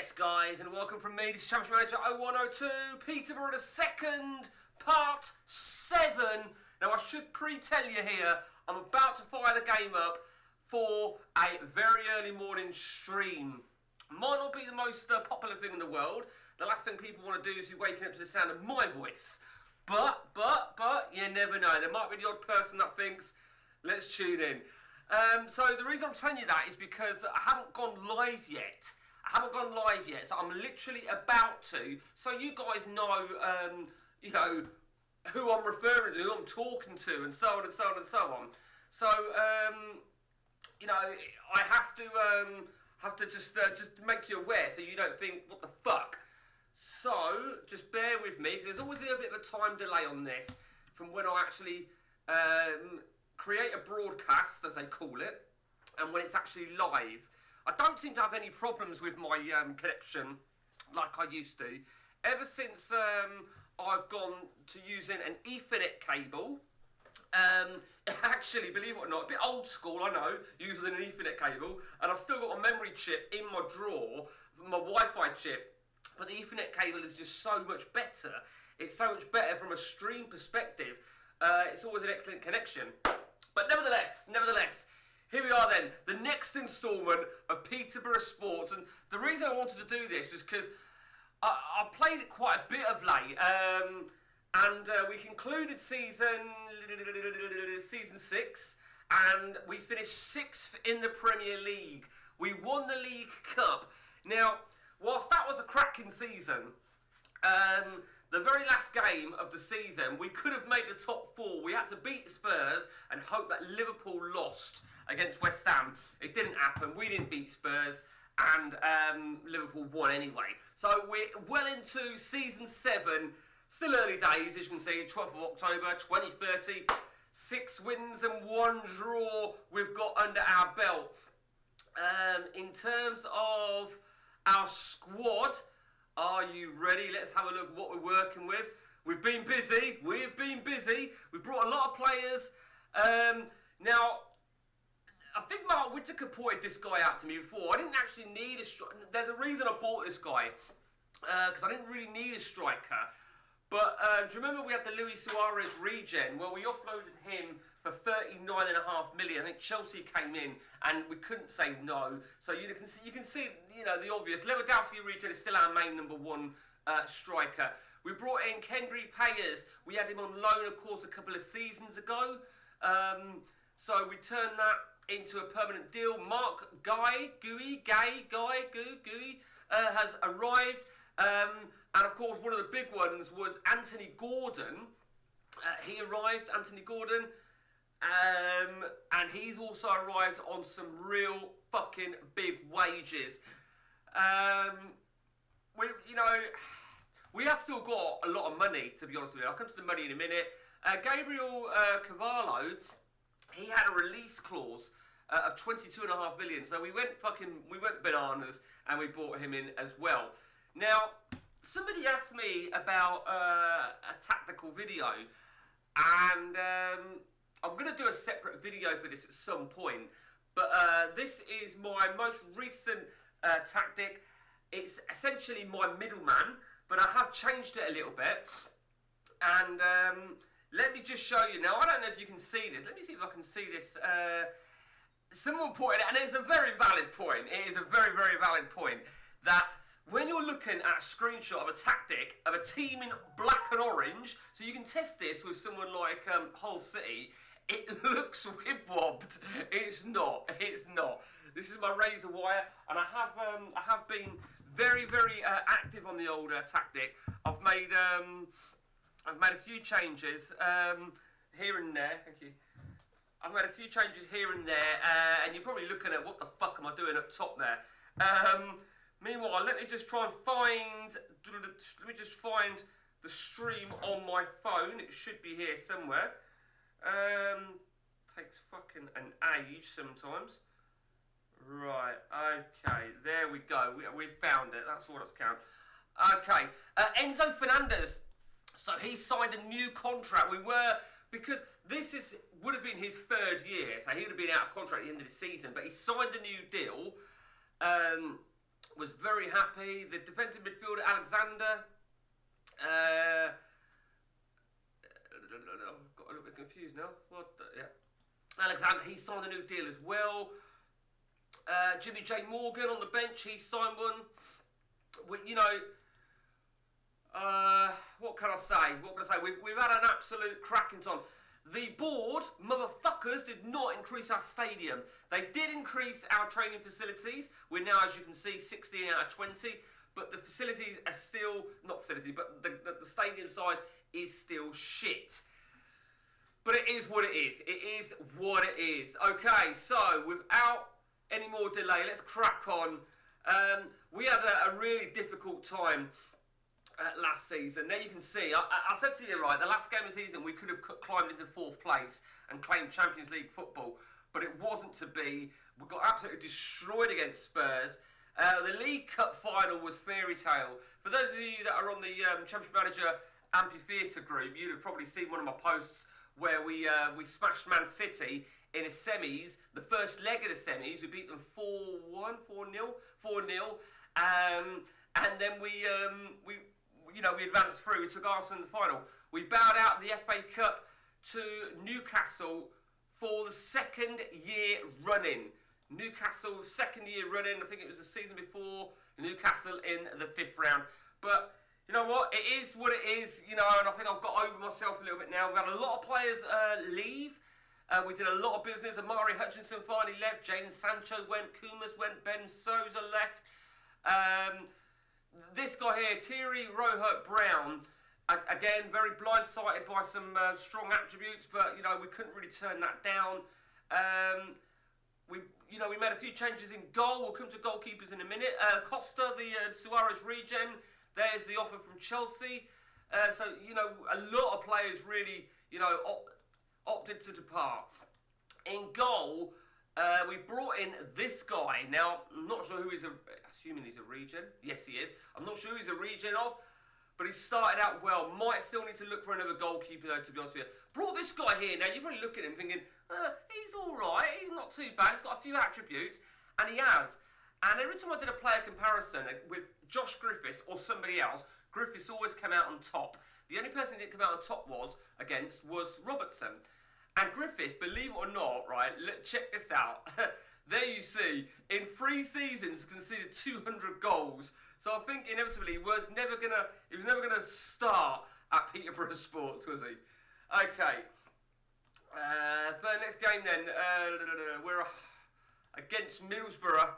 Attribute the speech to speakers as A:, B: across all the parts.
A: Yes, guys, and welcome from me. This is Champions Manager 0102, Peterborough the second, part 7. Now, I should pre-tell you here, I'm about to fire the game up for a very early morning stream. Might not be the most popular thing in the world. The last thing people want to do is be waking up to the sound of my voice. But, you never know. There might be the odd person that thinks, let's tune in. So the reason I'm telling you that is because I haven't gone live yet. So I'm literally about to. So you guys know, who I'm referring to, who I'm talking to, and so on and so on and so on. So, I have to just make you aware so you don't think, what the fuck? So, just bear with me, because there's always a little bit of a time delay on this from when I actually create a broadcast, as they call it, and when it's actually live. I don't seem to have any problems with my connection like I used to. Ever since I've gone to using an Ethernet cable, actually, believe it or not, a bit old school, I know, using an Ethernet cable, and I've still got a memory chip in my drawer, my Wi-Fi chip, but the Ethernet cable is just so much better. It's so much better from a stream perspective. It's always an excellent connection. But nevertheless, here we are then, the next instalment of Peterborough Sports, and the reason I wanted to do this is because I played it quite a bit of late, and we concluded season 6, and we finished 6th in the Premier League. We won the League Cup. Now, whilst that was a cracking season, the very last game of the season, we could have made the top 4. We had to beat Spurs and hope that Liverpool lost against West Ham. It didn't happen. We didn't beat Spurs, and Liverpool won anyway. So we're well into season 7. Still early days, as you can see, 12th of October 2030. 6 wins and 1 draw we've got under our belt. In terms of our squad, are you ready? Let's have a look at what we're working with. We've been busy. We've brought a lot of players. Now, I think Mark Whittaker pointed this guy out to me before. I didn't actually need a striker. There's a reason I bought this guy. Because I didn't really need a striker. But do you remember we had the Luis Suarez regen? Well, we offloaded him for 39.5 million. I think Chelsea came in and we couldn't say no. So you can see the obvious. Lewandowski regen is still our main number 1 striker. We brought in Kendry Payers. We had him on loan, of course, a couple of seasons ago. So we turned that into a permanent deal. Mark Gooey has arrived. And of course, one of the big ones was Anthony Gordon. He arrived, Anthony Gordon, and he's also arrived on some real fucking big wages. We have still got a lot of money, to be honest with you. I'll come to the money in a minute. Gabriel Cavallo, he had a release clause of 22.5 million, so we went bananas, and we brought him in as well. Now, somebody asked me about a tactical video, and I'm going to do a separate video for this at some point, but this is my most recent tactic. It's essentially my middleman, but I have changed it a little bit, and let me just show you. Now, I don't know if you can see this. Let me see if I can see this. Someone pointed out, and it's a very valid point. It is a very, very valid point, that when you're looking at a screenshot of a tactic of a team in black and orange, so you can test this with someone like Hull City, it looks whip-wobbed. It's not. This is my razor wire, and I have been very, very active on the old tactic. I've made a few changes here and there. Thank you. I've made a few changes here and there, and you're probably looking at what the fuck am I doing up top there. Meanwhile, let me just find the stream on my phone. It should be here somewhere. Takes fucking an age sometimes. Right, okay, there we go. We found it. That's all that's count. Okay, Enzo Fernandez. So he signed a new contract. Because this would have been his 3rd year, so he would have been out of contract at the end of the season, but he signed a new deal. was very happy. The defensive midfielder, Alexander, I've got a little bit confused now. Alexander, he signed a new deal as well. Jimmy J. Morgan on the bench, he signed one. What can I say? We've had an absolute cracking time. The board, motherfuckers, did not increase our stadium. They did increase our training facilities. We're now, as you can see, 16 out of 20. But the facilities are still, not facilities, but the stadium size is still shit. But it is what it is. It is what it is. Okay, so without any more delay, let's crack on. We had a really difficult time last season. There you can see, I said to you, right, the last game of the season we could have climbed into 4th place and claimed Champions League football, but it wasn't to be. We got absolutely destroyed against Spurs. The League Cup final was fairy tale. For those of you that are on the Championship Manager Amphitheatre group, you'd have probably seen one of my posts where we smashed Man City in the semis, the first leg of the semis. We beat them 4-1, 4-0, and then we advanced through. We took Arsenal in the final. We bowed out the FA Cup to Newcastle for the 2nd year running. Newcastle, 2nd year running. I think it was the season before. Newcastle in the 5th round. But you know what? It is what it is. And I think I've got over myself a little bit now. We've had a lot of players leave. We did a lot of business. Amari Hutchinson finally left. Jadon Sancho went. Kumas went. Ben Souza left. This guy here, Thierry Rohert Brown, again, very blindsided by some strong attributes, but, we couldn't really turn that down. We made a few changes in goal. We'll come to goalkeepers in a minute. Costa, the Suarez regen, there's the offer from Chelsea. So, a lot of players really, opted to depart. In goal, we brought in this guy. Now, I'm not sure who he's assuming he's a regen. Yes, he is. I'm not sure who he's a regen of, but he started out well. Might still need to look for another goalkeeper, though, to be honest with you. Brought this guy here. Now, you probably look at him thinking, he's all right. He's not too bad. He's got a few attributes, and he has. And every time I did a player comparison with Josh Griffiths or somebody else, Griffiths always came out on top. The only person he didn't come out on top was Robertson. And Griffiths, believe it or not, right, check this out. There you see, in 3 seasons, conceded 200 goals. So I think inevitably he was never gonna start at Peterborough Sports, was he? Okay. For the next game then, we're against Middlesbrough.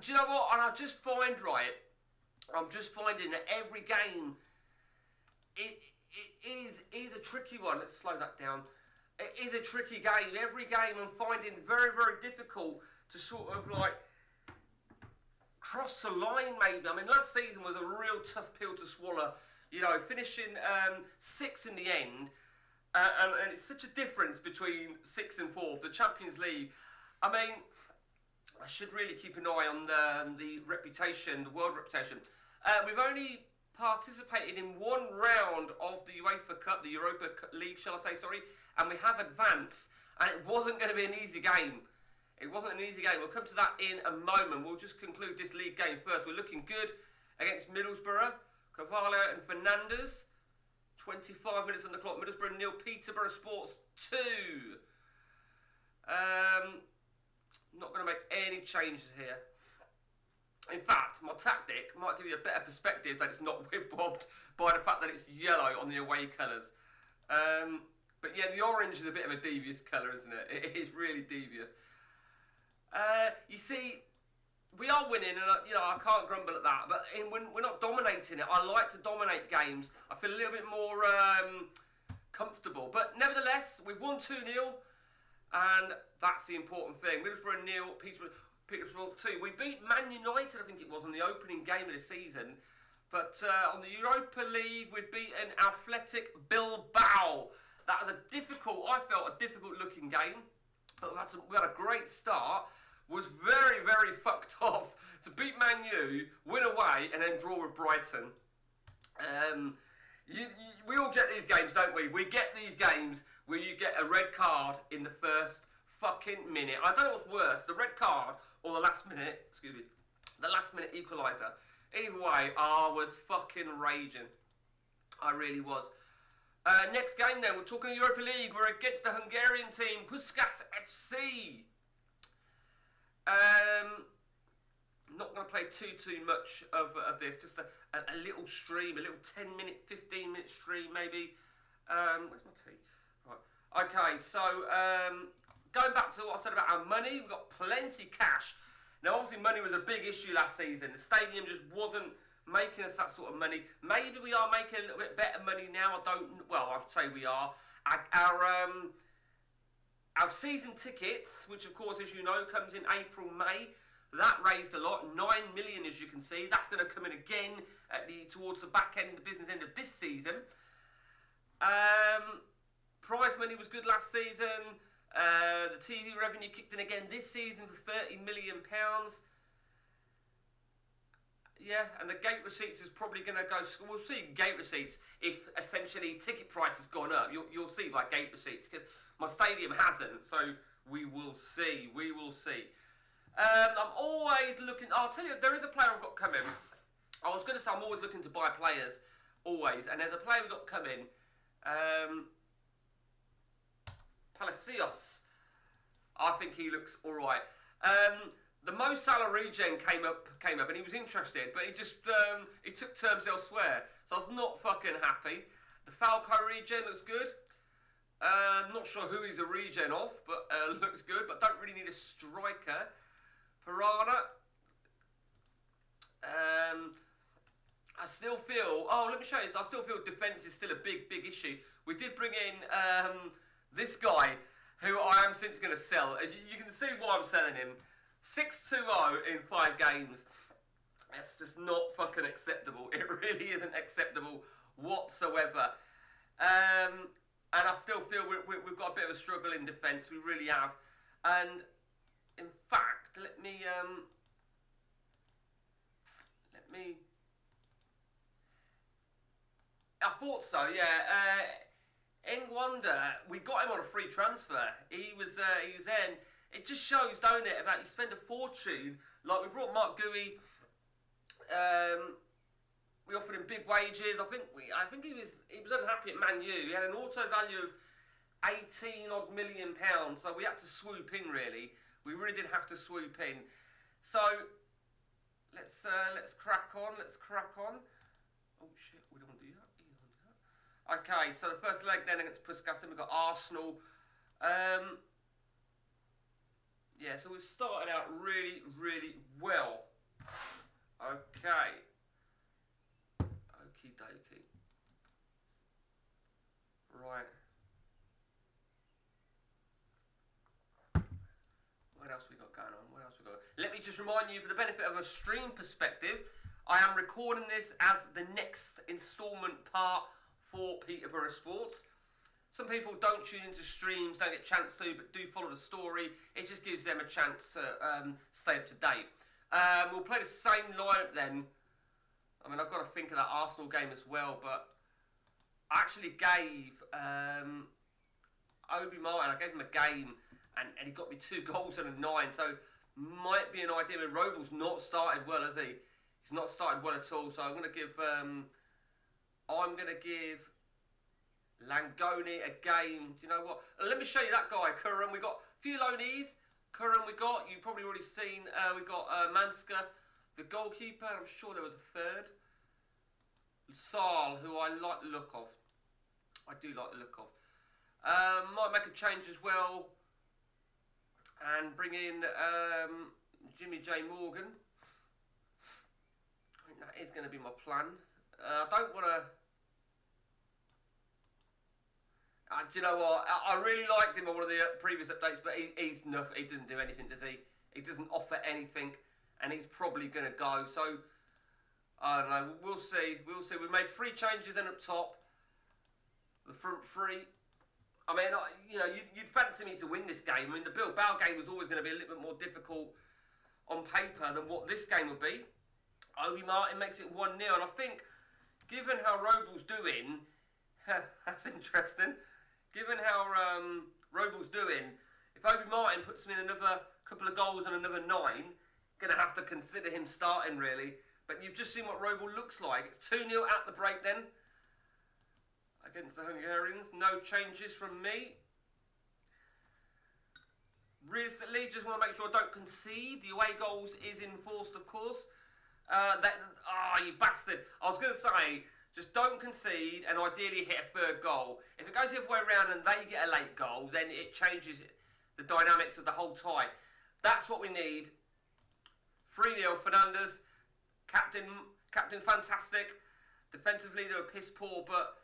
A: Do you know what? And I'm just finding that every game, it is a tricky one. Let's slow that down. It is a tricky game. Every game I'm finding very, very difficult to sort of cross the line maybe. I mean, last season was a real tough pill to swallow. Finishing 6th in the end. And it's such a difference between 6th and 4th. The Champions League, I mean, I should really keep an eye on the reputation, the world reputation. We've only participated in 1 round of the UEFA Cup, the Europa League, shall I say, sorry, and we have advanced, and it wasn't going to be an easy game. We'll come to that in a moment. We'll just conclude this league game first. We're looking good against Middlesbrough. Carvalho and Fernandes. 25 minutes on the clock. Middlesbrough 0, Peterborough Sports 2. Not going to make any changes here. In fact, my tactic might give you a better perspective that it's not whip-bobbed by the fact that it's yellow on the away colours. But yeah, the orange is a bit of a devious colour, isn't it? It is really devious. You see, we are winning, and I can't grumble at that. But we're not dominating it. I like to dominate games. I feel a little bit more comfortable. But nevertheless, we've won 2-0, and that's the important thing. Middlesbrough 0, Peterborough 2. We beat Man United, I think it was, on the opening game of the season. But on the Europa League, we've beaten Athletic Bilbao. That was a difficult looking game. But we had a great start. Was very, very fucked off to beat Man U, win away, and then draw with Brighton. We all get these games, don't we? We get these games where you get a red card in the first fucking minute. I don't know what's worse, the red card or the last minute, The last minute equaliser. Either way, I was fucking raging. I really was. Next game then, we're talking Europa League. We're against the Hungarian team, Puskás FC. Not going to play too much of this. Just a little stream, a little 10-minute, 15-minute stream maybe. Where's my tea? Right. Okay, so going back to what I said about our money, we've got plenty cash. Now, obviously, money was a big issue last season. The stadium just wasn't making us that sort of money. Maybe we are making a little bit better money now. I'd say we are. Our season tickets, which of course, as you know, comes in April, May, that raised a lot, 9 million, as you can see. That's going to come in again towards the back end, the business end of this season. Prize money was good last season. The TV revenue kicked in again this season for £30 million. Yeah, and the gate receipts is probably going to go. We'll see gate receipts if essentially ticket price has gone up. You'll see by gate receipts because my stadium hasn't. So we will see. We will see. I'm always looking. I'll tell you, there is a player I've got coming. I was going to say I'm always looking to buy players, always. And there's a player we've got coming. Palacios. I think he looks all right. The Mo Salah regen came up, and he was interested, but he took terms elsewhere. So I was not fucking happy. The Falco regen looks good. Not sure who he's a regen of, but looks good. But don't really need a striker. Piranha. I still feel. Oh, let me show you. So I still feel defence is still a big issue. We did bring in this guy, who I am since going to sell. You can see why I'm selling him. 6-2-0 in 5 games. That's just not fucking acceptable. It really isn't acceptable whatsoever. And I still feel we've got a bit of a struggle in defence. We really have. And in fact, let me. I thought so. Yeah. Ngwanda, we got him on a free transfer. He was there. And it just shows, don't it, about you spend a fortune. Like, we brought Mark Gui. We offered him big wages. I think he was unhappy at Man U. He had an auto value of £18 million. So we had to swoop in, really. We really did have to swoop in. So let's crack on. Oh shit, we don't want to do that. Okay, so the first leg then against Puskás, we've got Arsenal. Yeah, so we've started out really well. Okay. Okie dokie. Right. What else we got going on? Let me just remind you, for the benefit of a stream perspective, I am recording this as the next instalment part for Peterborough Sports. Some people don't tune into streams, don't get a chance to, but do follow the story. It just gives them a chance to stay up to date. We'll play the same lineup then. I mean, I've got to think of that Arsenal game as well, but I actually gave Obi Martin, I gave him a game, and he got me 2 goals and a 9, so might be an idea. I mean, Robles not started well, has he? He's not started well at all, so I'm going to give Langoni a game. Do you know what? Let me show you that guy, Curran. We got a few loanees. Curran we got. You've probably already seen. We got Manska, the goalkeeper. I'm sure there was a third. Saal, who I like the look of. I do like the look of. Might make a change as well. And bring in Jimmy J. Morgan. I think that is going to be my plan. I don't want to... do you know what? I really liked him on one of the previous updates, but he's nothing. He doesn't do anything, does he? He doesn't offer anything, and he's probably going to go. So, I don't know. We'll see. We made 3 changes in up top. The front 3. I mean, you'd fancy me to win this game. I mean, the Bilbao game was always going to be a little bit more difficult on paper than what this game would be. Obi Martin makes it 1-0, and I think, given how Robles doing, that's interesting. Given how Robles doing, if Obi Martin puts him in another couple of goals and another 9, going to have to consider him starting, really. But you've just seen what Roble looks like. It's 2-0 at the break then. Against the Hungarians. No changes from me. Realistically, just want to make sure I don't concede. The away goals is enforced, of course. You bastard. I was going to say, just don't concede and ideally hit a third goal. If it goes the other way around and they get a late goal, then it changes the dynamics of the whole tie. That's what we need. 3-0 Fernandez. Captain fantastic. Defensively, they were piss poor, but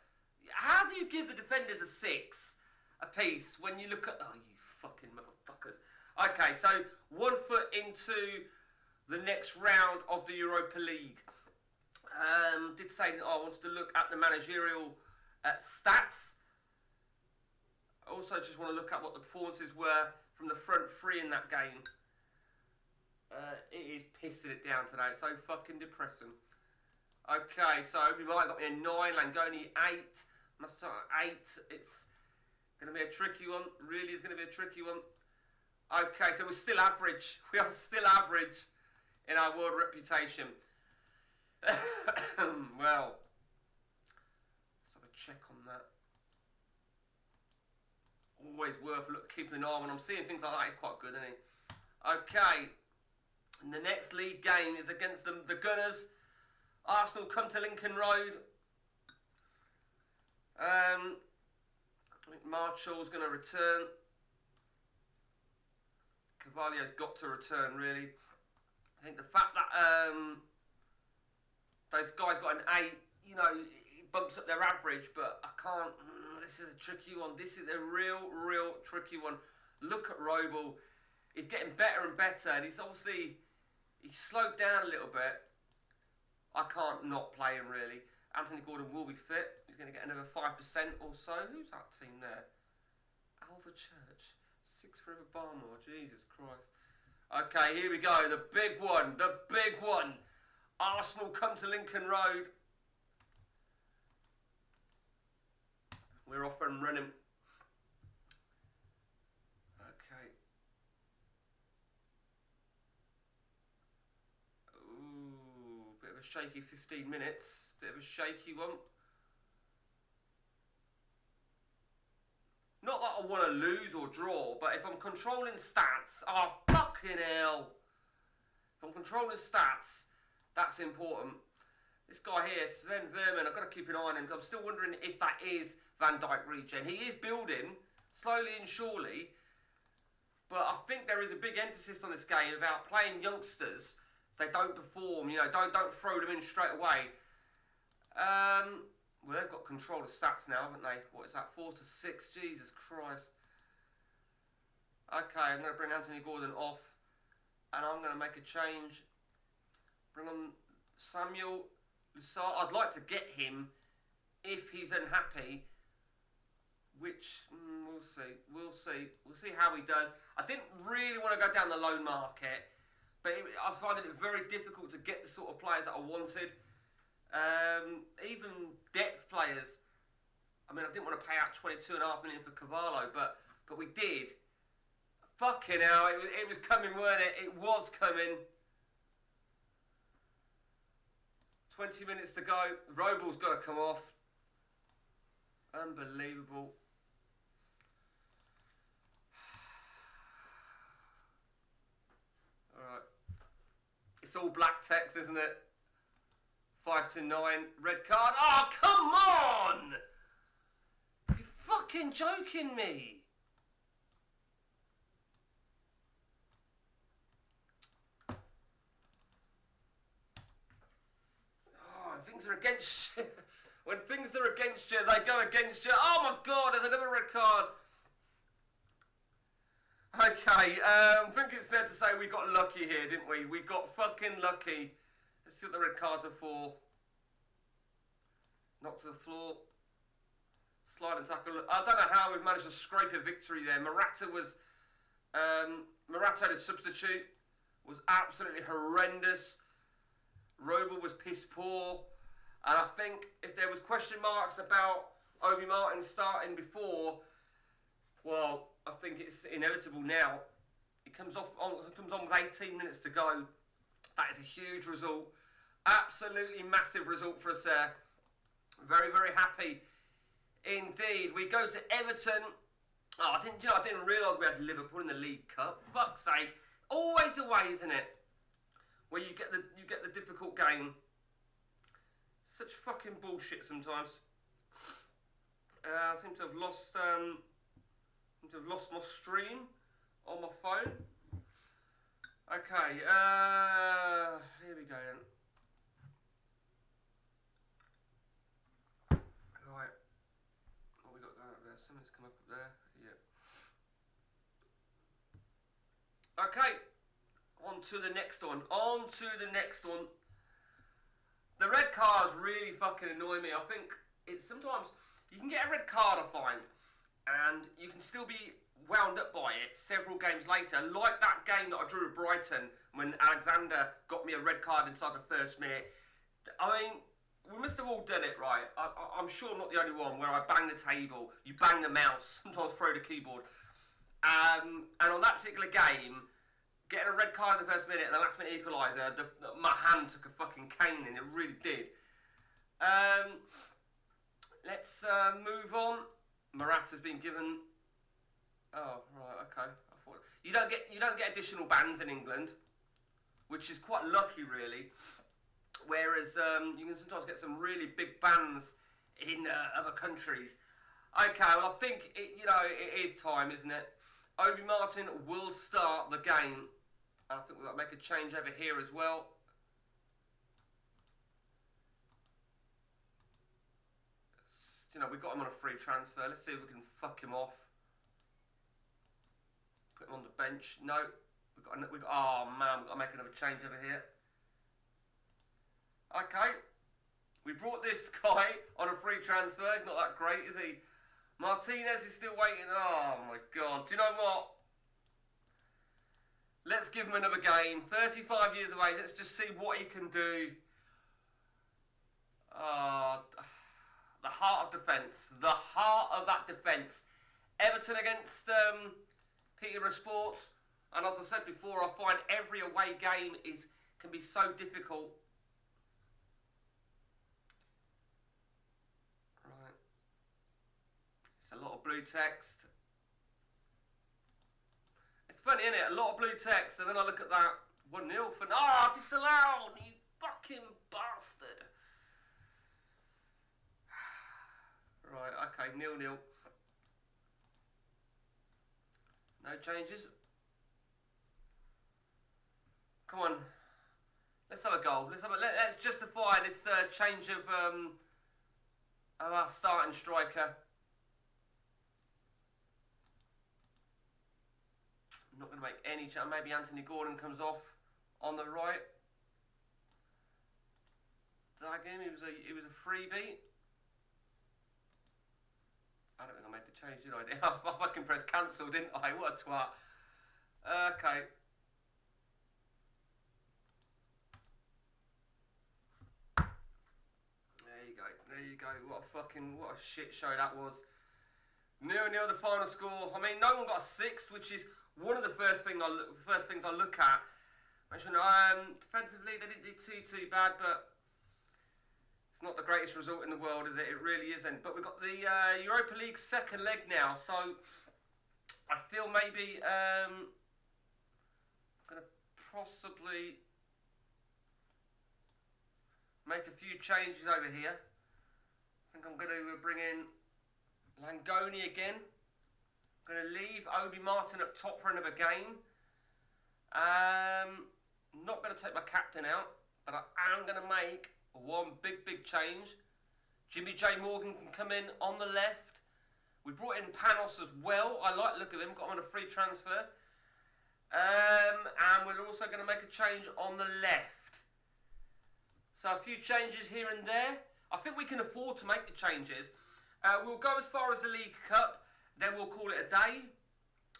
A: how do you give the defenders a 6 apiece when you look at... Oh, you fucking motherfuckers. Okay, so 1 foot into the next round of the Europa League. Did say that I wanted to look at the managerial stats. Also, just want to look at what the performances were from the front three in that game. It is pissing it down today. It's so fucking depressing. Okay, so Obi Martin got me a 9, Langoni 8, Mustang 8. It's going to be a tricky one. Really is going to be a tricky one. Okay, so we're still average. We are still average in our world reputation. Well, let's have a check on that. Always worth keeping an eye on. When I'm seeing things like that, it's quite good, isn't it? Okay, and the next league game is against the Gunners. Arsenal come to Lincoln Road. I think Marshall's going to return. Carvalho's got to return, really. I think the fact that those guys got an 8, you know, it bumps up their average, but I can't. This is a tricky one. This is a real tricky one. Look at Roble. He's getting better and better, and he's slowed down a little bit. I can't not play him, really. Anthony Gordon will be fit. He's going to get another 5% or so. Who's that team there? Alva Church. 6th River Barmore. Jesus Christ. Okay, here we go. The big one. The big one. Arsenal come to Lincoln Road. We're off and running. Okay. Ooh, bit of a shaky 15 minutes. Bit of a shaky one. Not that I want to lose or draw, but if I'm controlling stats, oh fucking hell. If I'm controlling stats, that's important. This guy here, Sven Verman, I've got to keep an eye on him. I'm still wondering if that is Van Dijk regen. He is building, slowly and surely. But I think there is a big emphasis on this game about playing youngsters. They don't perform, you know, don't throw them in straight away. Well, they've got control of stats now, haven't they? What is that, 4-6? Jesus Christ. Okay, I'm going to bring Anthony Gordon off. And I'm going to make a change. Bring on Samuel Lusard. I'd like to get him if he's unhappy. Which, we'll see. We'll see how he does. I didn't really want to go down the loan market. But I find it very difficult to get the sort of players that I wanted. Even depth players. I mean, I didn't want to pay out 22.5 million for Cavallo, but we did. Fucking hell, it was coming, weren't it? It was coming. 20 minutes to go. Roble's got to come off. Unbelievable. Alright. It's all black text, isn't it? 5-9. Red card. Oh, come on! You're fucking joking me. Things are against you. When things are against you, they go against you. Oh my God, there's another red card. Okay, I think it's fair to say we got lucky here, didn't we? We got fucking lucky. Let's see what the red cards are for. Knock to the floor. Slide and tackle. I don't know how we've managed to scrape a victory there. Morata was... Morata, the substitute, was absolutely horrendous. Roble was piss poor. And I think if there was question marks about Obi Martin starting before, well, I think it's inevitable now. He comes on with 18 minutes to go. That is a huge result. Absolutely massive result for us there. Very, very happy indeed. We go to Everton. Oh, I didn't realise we had Liverpool in the League Cup. Fuck's sake. Always a way, isn't it? Where you get the difficult game. Such fucking bullshit sometimes. I seem to have lost my stream on my phone. Okay, here we go then. Right, what we got there? Something's come up there. Yeah. Okay, on to the next one. The red cards really fucking annoy me. I think it's sometimes you can get a red card, I find, and you can still be wound up by it several games later. Like that game that I drew with Brighton when Alexander got me a red card inside the first minute. I mean, we must have all done it, right? I'm sure I'm not the only one where I bang the table, you bang the mouse, sometimes throw the keyboard. And on that particular game, getting a red card in the first minute and the last minute equaliser, my hand took a fucking caning, it really did. Let's move on. Morata's been given. Oh right, okay. I thought you don't get additional bans in England, which is quite lucky, really. Whereas you can sometimes get some really big bans in other countries. Okay, well I think it is time, isn't it? Obi Martin will start the game. I think we've got to make a change over here as well. We got him on a free transfer. Let's see if we can fuck him off. Put him on the bench. No, oh man, we've got to make another change over here. Okay, we brought this guy on a free transfer. He's not that great, is he? Martinez is still waiting. Oh my god. Do you know what? Let's give him another game. 35 years of age. Let's just see what he can do. The heart of defence. The heart of that defence. Everton against Peterborough Sports. And as I said before, I find every away game can be so difficult. Right. It's a lot of blue text. It's funny, isn't it? A lot of blue text, and then I look at that 1-0 for... Oh, disallowed! You fucking bastard! Right, okay, 0-0. No changes. Come on. Let's have a goal. Let's justify this change of our starting striker. I'm not going to make any change. Maybe Anthony Gordon comes off on the right. Dag him. He was a freebie. I don't think I made the change, did I? I fucking pressed cancel, didn't I? What a twat. Okay. There you go. What a shit show that was. 0-0 the final score. I mean, no one got a 6, which is one of the first things I look at. Defensively, they didn't do too bad, but it's not the greatest result in the world, is it? It really isn't. But we've got the Europa League second leg now, so I feel maybe I'm going to possibly make a few changes over here. I think I'm going to bring in Langoni again. I'm going to leave Obi Martin up top for another game. Not going to take my captain out, but I am going to make one big change. Jimmy J Morgan can come in on the left. We brought in Panos as well. I like the look of him. Got him on a free transfer. And we're also going to make a change on the left. So a few changes here and there. I think we can afford to make the changes. We'll go as far as the League Cup. Then we'll call it a day.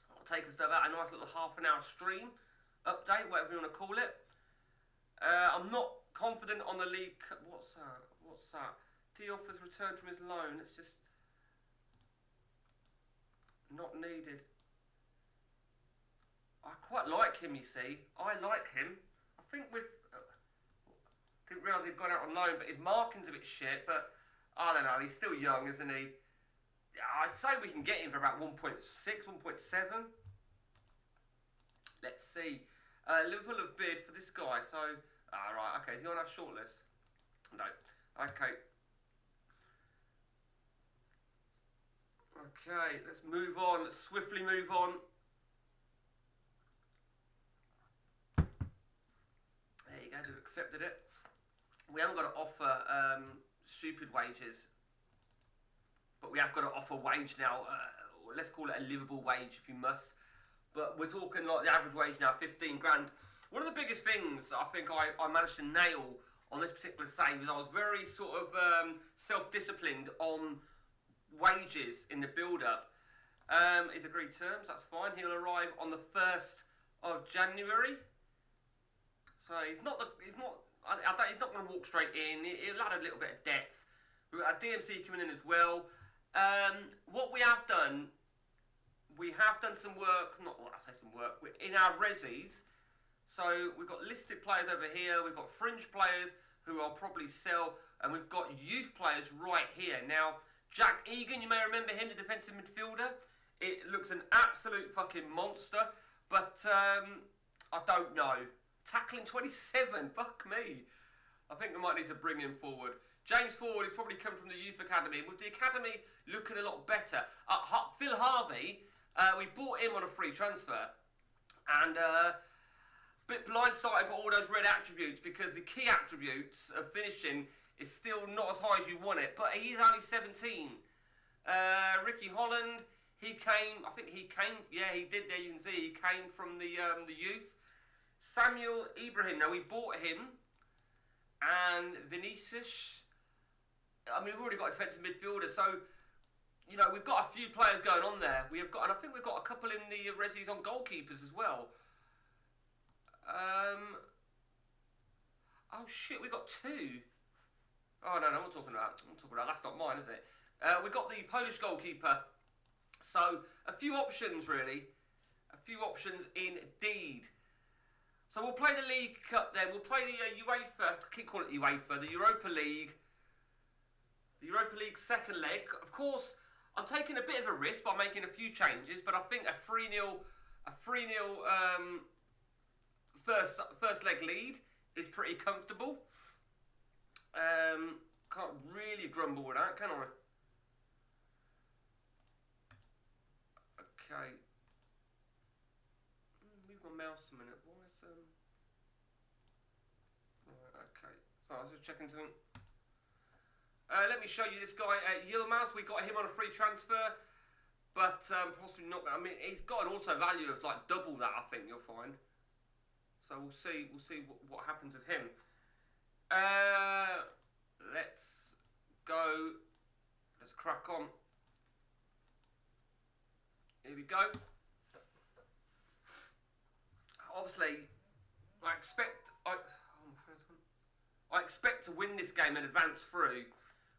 A: It'll take us to about a nice little half an hour stream. Update, whatever you want to call it. I'm not confident on the League Cup. What's that? Diop has returned from his loan. It's just not needed. I quite like him, you see. I like him. I think with realise he'd gone out on loan, but his marking's a bit shit, but I don't know, he's still young, isn't he? I'd say we can get him for about 1.6, 1.7. Let's see. Liverpool have bid for this guy, so... right, okay, is he on our shortlist? No. Okay. Okay, let's move on. Let's swiftly move on. There you go, they've accepted it. We haven't got to offer stupid wages, but we have got to offer wage now. Let's call it a livable wage if you must. But we're talking like the average wage now, 15 grand. One of the biggest things I think I managed to nail on this particular save is I was very sort of self-disciplined on wages in the build-up. He's agreed terms, that's fine. He'll arrive on the 1st of January. So he's not going to walk straight in. He'll add a little bit of depth. We've got a DMC coming in as well. What we have done some work. In our resis. So we've got listed players over here. We've got fringe players who I'll probably sell, and we've got youth players right here. Now, Jack Egan, you may remember him, the defensive midfielder. It looks an absolute fucking monster, but I don't know. Tackling 27, fuck me. I think we might need to bring him forward. James Ford is probably come from the youth academy. With the academy looking a lot better. Phil Harvey, we bought him on a free transfer. And bit blindsided by all those red attributes because the key attributes of finishing is still not as high as you want it. But he is only 17. Ricky Holland, he came, yeah, he did there, you can see, he came from the youth. Samuel Ibrahim, now we bought him. And Vinicius, I mean, we've already got a defensive midfielder, so, you know, we've got a few players going on there. We have got, and I think we've got a couple in the resis on goalkeepers as well. Oh shit, we got 2. Oh no, I'm not talking about. That's not mine, is it? We got the Polish goalkeeper. So a few options really, a few options indeed. So we'll play the League Cup then. We'll play the UEFA. I keep calling it UEFA. The Europa League. The Europa League second leg. Of course, I'm taking a bit of a risk by making a few changes, but I think a 3-0 first leg lead is pretty comfortable. Can't really grumble with that, can I? Okay. Move my mouse a minute. Why is Right, okay. So I was just checking something. Let me show you this guy, Yilmaz. We got him on a free transfer, but possibly not. I mean, he's got an auto value of like double that. I think you'll find. So we'll see what happens with him. Let's go. Let's crack on. Here we go. Obviously, I expect to win this game and advance through,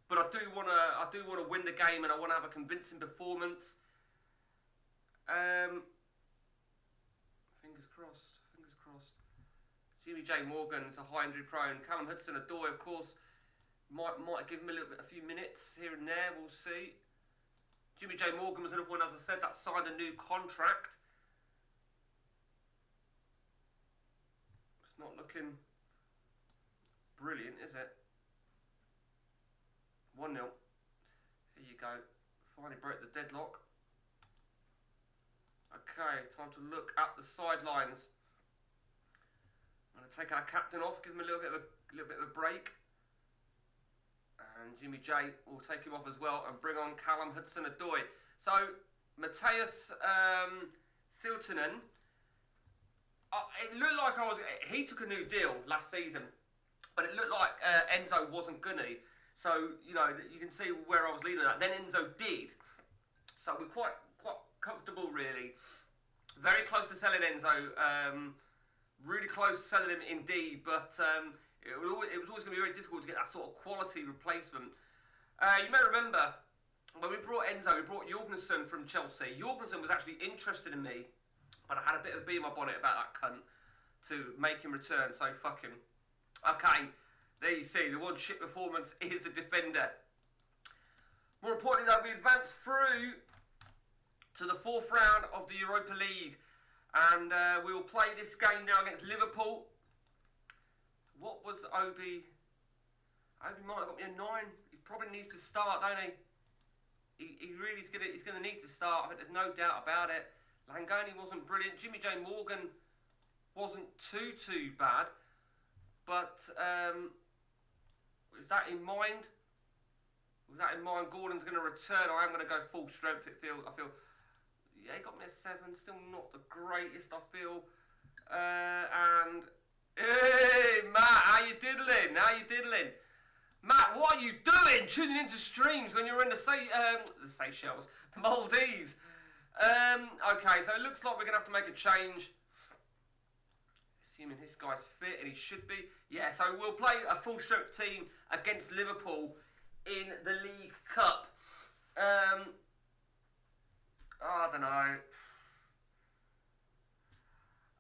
A: but I do want to win the game, and I want to have a convincing performance. Fingers crossed. Jimmy J. Morgan's a high injury prone. Callum Hudson-Odoi, of course, might give him a few minutes here and there. We'll see. Jimmy J. Morgan was another one, as I said, that signed a new contract. It's not looking brilliant, is it? 1-0. Here you go. Finally broke the deadlock. Okay, time to look at the sidelines. I'm going to take our captain off, give him a little bit of a break. And Jimmy J will take him off as well and bring on Callum Hudson-Odoi. So, Matthias Siltonen, it looked like he took a new deal last season, but it looked like Enzo wasn't gonna. So, you know, you can see where I was leading that. Then Enzo did. So we're quite comfortable, really. Very close to selling Enzo. Really close to selling him indeed, but it was always going to be very difficult to get that sort of quality replacement. You may remember when we brought Enzo, we brought Jorgensen from Chelsea. Jorgensen was actually interested in me, but I had a bit of a bee in my bonnet about that cunt to make him return, so fuck him. Okay, There you see, the one shit performance is a defender. More importantly though, we advance through to the 4th round of the Europa League. And we will play this game now against Liverpool. What was Obi? Obi might have got me a 9. He probably needs to start, don't he? He really is he's gonna need to start. I think there's no doubt about it. Langoni wasn't brilliant. Jimmy J Morgan wasn't too bad. But with that in mind, Gordon's going to return. I am going to go full strength. I feel, yeah, he got me a 7. Still not the greatest, I feel. And hey, Matt, how you diddling? Matt, what are you doing? Tuning into streams when you're in the Seychelles, the Maldives. Okay, so it looks like we're going to have to make a change. Assuming this guy's fit, and he should be. Yeah, so we'll play a full strength team against Liverpool in the League Cup. I don't know.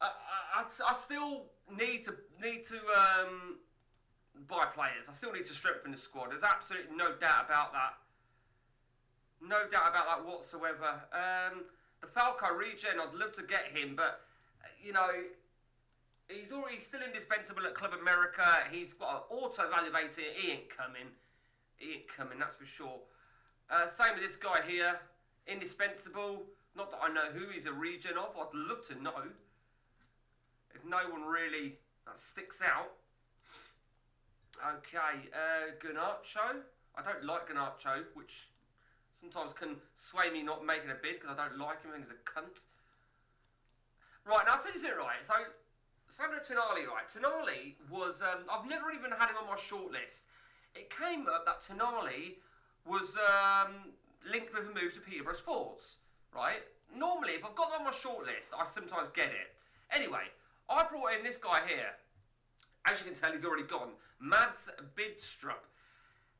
A: I still need to buy players. I still need to strengthen the squad. There's absolutely no doubt about that. No doubt about that whatsoever. The Falco regen, I'd love to get him, but you know, he's still indispensable at Club America. He's got an auto-evaluator. He ain't coming, that's for sure. Same with this guy here. Indispensable. Not that I know who he's a regen of. I'd love to know. There's no one really that sticks out. Okay, Garnacho. I don't like Garnacho, which sometimes can sway me not making a bid because I don't like him. I think he's a cunt. Right, now I'll tell you something, right. So, Sandro Tonali, right. Tonali was, I've never even had him on my shortlist. It came up that Tonali was linked with a move to Peterborough Sports, right? Normally, if I've got that on my shortlist, I sometimes get it. Anyway, I brought in this guy here. As you can tell, he's already gone. Mads Bidstrup.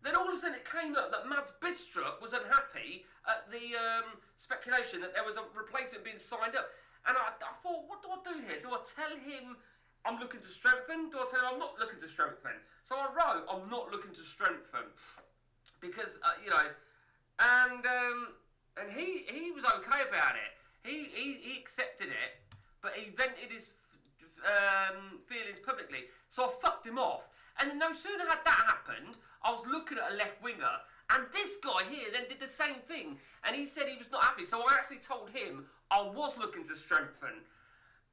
A: Then all of a sudden it came up that Mads Bidstrup was unhappy at the speculation that there was a replacement being signed up. And I thought, what do I do here? Do I tell him I'm looking to strengthen? Do I tell him I'm not looking to strengthen? So I wrote, I'm not looking to strengthen. Because, you know, and he was okay about it. He accepted it, but he vented his feelings publicly. So I fucked him off. And then no sooner had that happened, I was looking at a left winger, and this guy here then did the same thing, and he said he was not happy. So I actually told him I was looking to strengthen.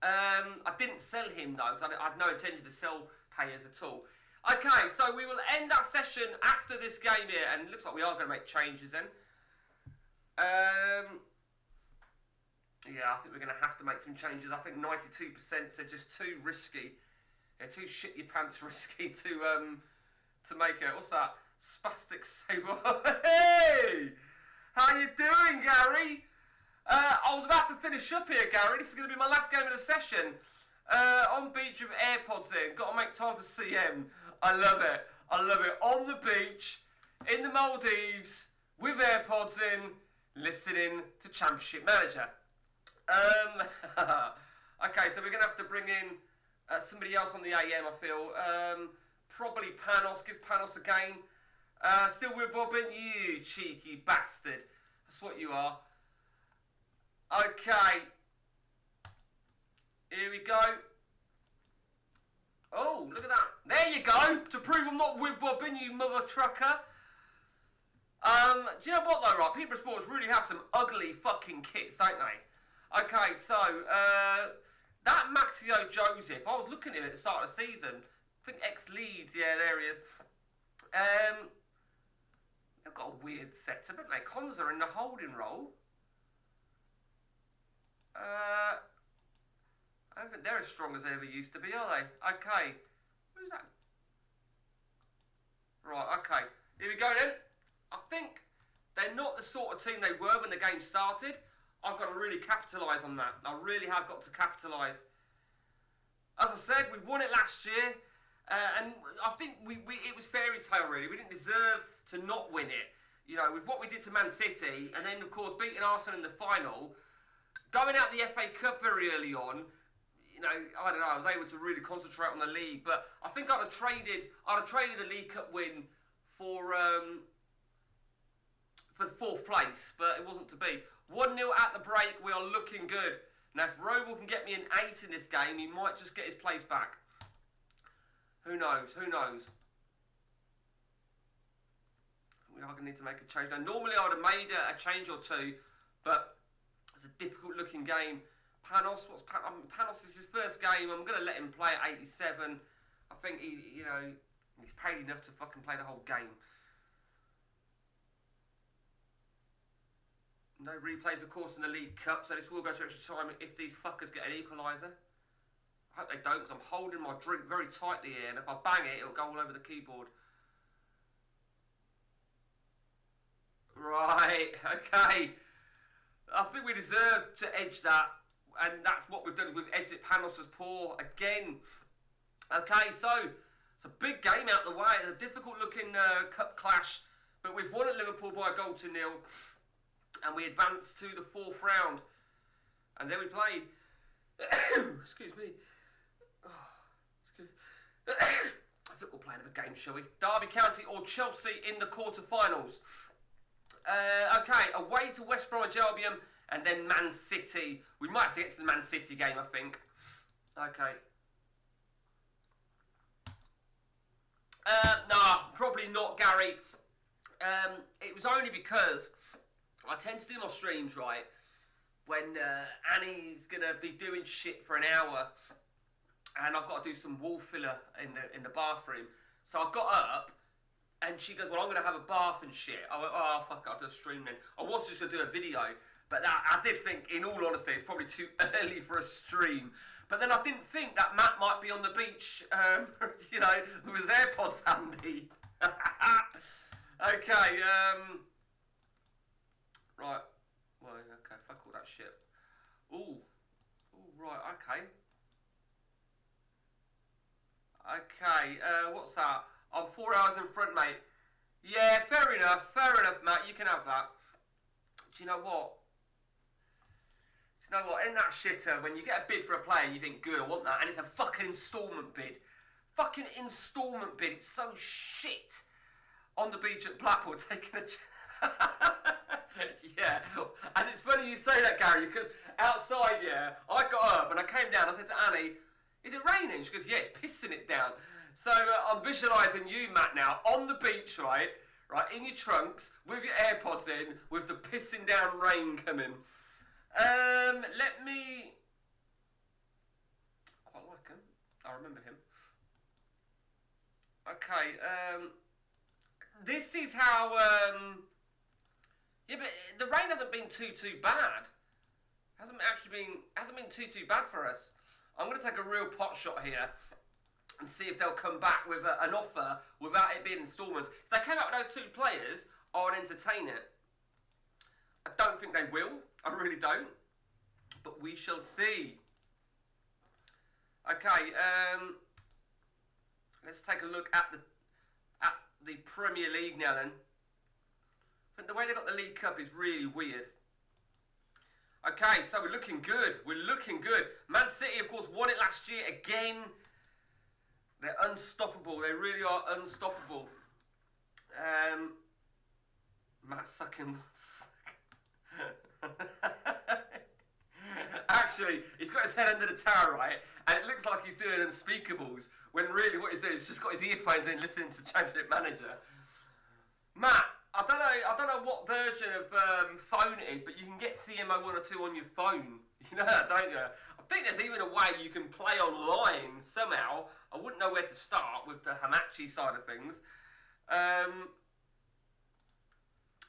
A: I didn't sell him though, because I had no intention to sell players at all. Okay, so we will end that session after this game here, and it looks like we are going to make changes then. Yeah, I think we're going to have to make some changes. I think 92% are just too risky. They're too shit your pants risky to make it. What's that? Spastic Saber. Hey! How you doing, Gary? I was about to finish up here, Gary. This is going to be my last game of the session. On beach with AirPods in. Got to make time for CM. I love it. On the beach, in the Maldives, with AirPods in, listening to Championship Manager. Okay, so we're going to have to bring in somebody else on the AM, I feel. Probably Panos. Give Panos a game. Still with Bobbin? You cheeky bastard. That's what you are. Okay. Here we go. Oh, look at that. There you go. To prove I'm not with Bobbin, you mother trucker. Do you know what though, right? Peterborough Sports really have some ugly fucking kits, don't they? Okay, so, that Matteo Joseph, I was looking at him at the start of the season. I think ex-Leeds, yeah, there he is. They've got a weird setup, haven't they? Konza in the holding role. I don't think they're as strong as they ever used to be, are they? Okay. Who's that? Right, okay. Here we go then. I think they're not the sort of team they were when the game started. I've got to really capitalise on that. I really have got to capitalise. As I said, we won it last year. And I think it was fairy tale, really. We didn't deserve to not win it. You know, with what we did to Man City, and then, of course, beating Arsenal in the final, going out the FA Cup very early on, you I don't know, I was able to really concentrate on the league. But I think I'd have traded the League Cup win for the 4th place, but it wasn't to be. 1-0 at the break, we are looking good. Now, if Roble can get me an 8 in this game, he might just get his place back. Who knows? Who knows? We are going to need to make a change. Now, normally I would have made a change or two, but it's a difficult looking game. Panos, Panos is his first game. I'm going to let him play at 87. I think he's paid enough to fucking play the whole game. No replays, of course, in the League Cup, so this will go to extra time if these fuckers get an equaliser. I hope they don't, because I'm holding my drink very tightly here, and if I bang it, it'll go all over the keyboard. Right, okay. I think we deserve to edge that, and that's what we've done. We've edged it. Panos was poor again. Okay, so it's a big game out the way. It's a difficult-looking cup clash, but we've won at Liverpool by a 1-0, and we advance to the 4th round. And then we play. Excuse me. I think we'll play another game, shall we? Derby County or Chelsea in the quarterfinals. Okay, away to West Bromwich Albion and then Man City. We might have to get to the Man City game, I think. Okay. Nah, probably not, Gary. It was only because I tend to do my streams, right, when Annie's going to be doing shit for an hour and I've got to do some wall filler in the bathroom. So I got up and she goes, well, I'm going to have a bath and shit. I went, oh, fuck it, I'll do a stream then. I was just going to do a video, but I did think, in all honesty, it's probably too early for a stream. But then I didn't think that Matt might be on the beach, with his AirPods handy. Okay, right. Well, okay, fuck all that shit. Ooh, right, okay. Okay, what's that? I'm 4 hours in front, mate. Yeah, fair enough, Matt, you can have that. Do you know what? Isn't that shitter when you get a bid for a player and you think, good, I want that, and it's a fucking instalment bid. Fucking instalment bid, it's so shit. On the beach at Blackpool, taking a... Yeah, and it's funny you say that, Gary, because outside, yeah, I got up and I came down, I said to Annie, is it raining? She goes, yeah, it's pissing it down. So I'm visualising you, Matt, now, on the beach, right, in your trunks, with your AirPods in, with the pissing down rain coming. Let me... Quite like him. I remember him. Okay, this is how, yeah, but the rain hasn't been too bad. Hasn't been too bad for us. I'm going to take a real pot shot here and see if they'll come back with an offer without it being instalments. If they came out with those 2 players, I would entertain it. I don't think they will. I really don't. But we shall see. Okay, let's take a look at the Premier League now then. I think the way they got the League Cup is really weird. Okay, so we're looking good. Man City, of course, won it last year again. They're unstoppable. They really are unstoppable. Matt sucking. Actually, he's got his head under the tower, right? And it looks like he's doing unspeakables, when really what he's doing is just got his earphones in listening to Championship Manager. Matt, I don't know what version of phone it is, but you can get CMO 1 or 2 on your phone. You know that, don't you? I think there's even a way you can play online somehow. I wouldn't know where to start with the hamachi side of things.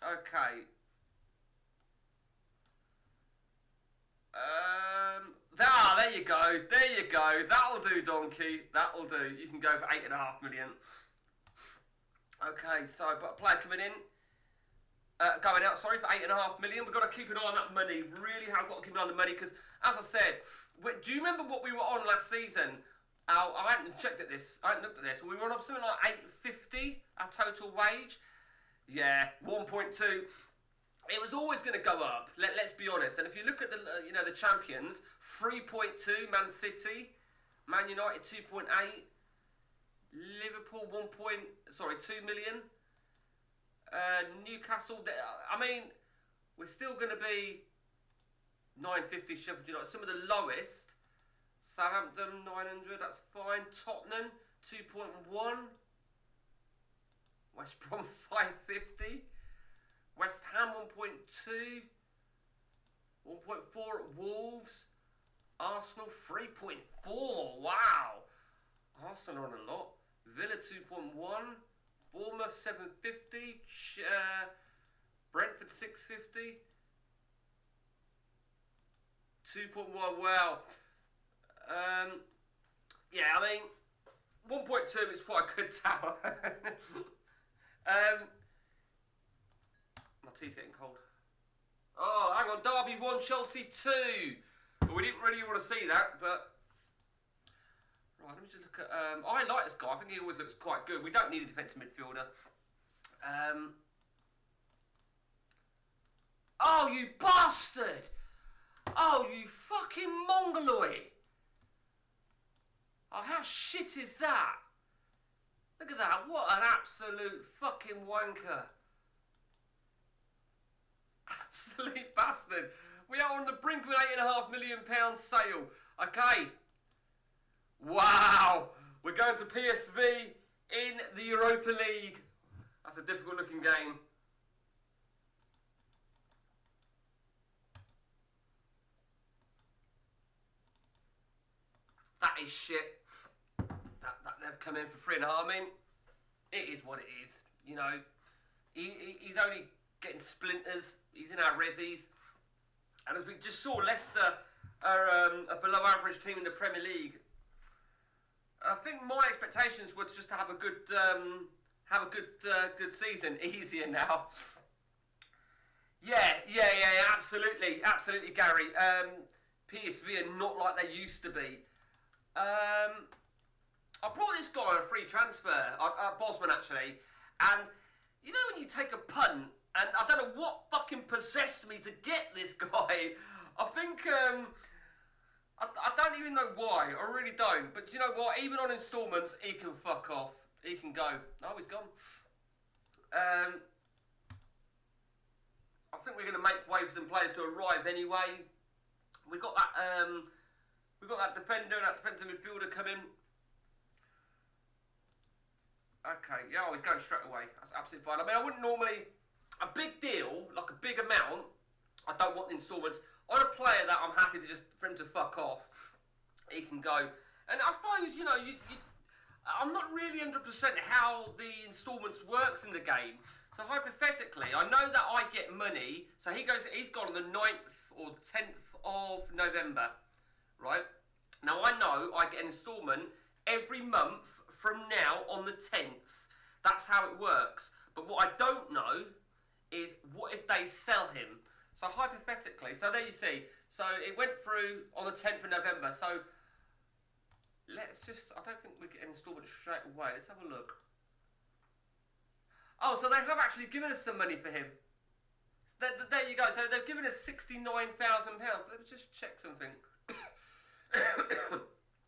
A: Okay. There you go. That'll do, donkey. That'll do. You can go for 8.5 million. Okay, so but a player coming in, going out. Sorry, for 8.5 million. We've got to keep an eye on that money. Really have got to keep an eye on the money because, as I said, do you remember what we were on last season? I hadn't checked at this. I hadn't looked at this. We were on something like 8.50 our total wage. Yeah, 1.2. it was always going to go up. Let's be honest. And if you look at the the champions, 3.2 Man City, Man United 2.8, Liverpool 2 million, Newcastle. I mean, we're still going to be 950 Sheffield United. Some of the lowest. Southampton 900. That's fine. Tottenham 2.1. West Brom 550. West Ham 1.2, 1.4 at Wolves, Arsenal 3.4, wow, Arsenal on a lot, Villa 2.1, Bournemouth 750, Brentford 650, 2.1, wow, yeah, I mean, 1.2 is quite a good tower. My tea's getting cold. Oh, hang on. Derby 1, Chelsea 2. Well, we didn't really want to see that, but... Right, let me just look at... I like this guy. I think he always looks quite good. We don't need a defensive midfielder. Oh, you bastard! Oh, you fucking mongoloid! Oh, how shit is that? Look at that. What an absolute fucking wanker. Absolute bastard. We are on the brink of an £8.5 million sale. Okay. Wow. We're going to PSV in the Europa League. That's a difficult looking game. That is shit. That they've come in for 3.5. I mean, it is what it is. You know, he's only getting splinters. He's in our resis. And as we just saw, Leicester are a below average team in the Premier League. I think my expectations were just to have a good good season. Easier now. Yeah, absolutely, Gary. PSV are not like they used to be. I brought this guy on a free transfer, Bosman actually, and you know when you take a punt, and I don't know what fucking possessed me to get this guy. I think, I don't even know why, I really don't, but you know what, even on instalments, he can fuck off, he can go. No, he's gone. I think we're going to make way for some players to arrive anyway. We got that defender and that defensive midfielder coming. Okay, yeah, he's going straight away. That's absolutely fine. I mean, I wouldn't normally... A big deal, like a big amount, I don't want the instalments. On a player that I'm happy to just... For him to fuck off, he can go. And I suppose, you know, I'm not really 100% how the instalments works in the game. So hypothetically, I know that I get money. So he's gone on the 9th or the 10th of November, right? Now I know I get an instalment every month from now on the 10th. That's how it works. But what I don't know is what if they sell him? So hypothetically, so there you see. So it went through on the 10th of November. So let's just, I don't think we get an instalment straight away. Let's have a look. Oh, so they have actually given us some money for him. There you go. So they've given us £69,000. Let me just check something.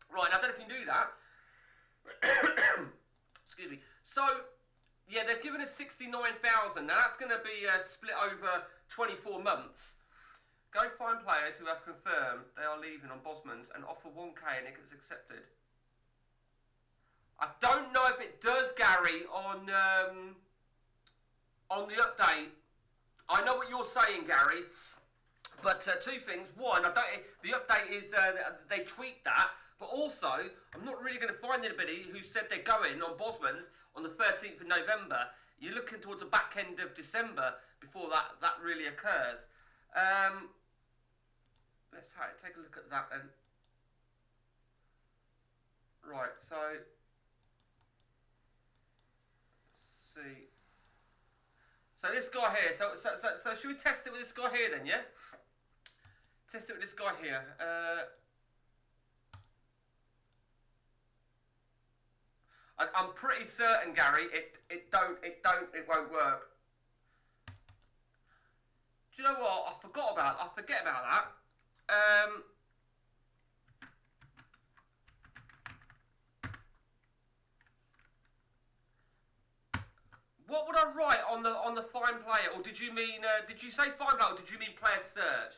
A: Right, I don't know if you knew that. Excuse me. So, yeah, they've given us 69,000. Now that's going to be split over 24 months. Go find players who have confirmed they are leaving on Bosman's and offer 1k and it gets accepted. I don't know if it does, Gary, on the update. I know what you're saying, Gary. But two things. One, the update is they tweaked that. But also, I'm not really going to find anybody who said they're going on Bosman's on the 13th of November. You're looking towards the back end of December before that really occurs. Let's take a look at that then. Right, so... Let's see. So this guy here, so should we test it with this guy here then, yeah? Test it with this guy here. I'm pretty certain, Gary, it won't work. Do you know what? I forget about that. What would I write on the find player, or did you mean? Did you say find player, or did you mean player search?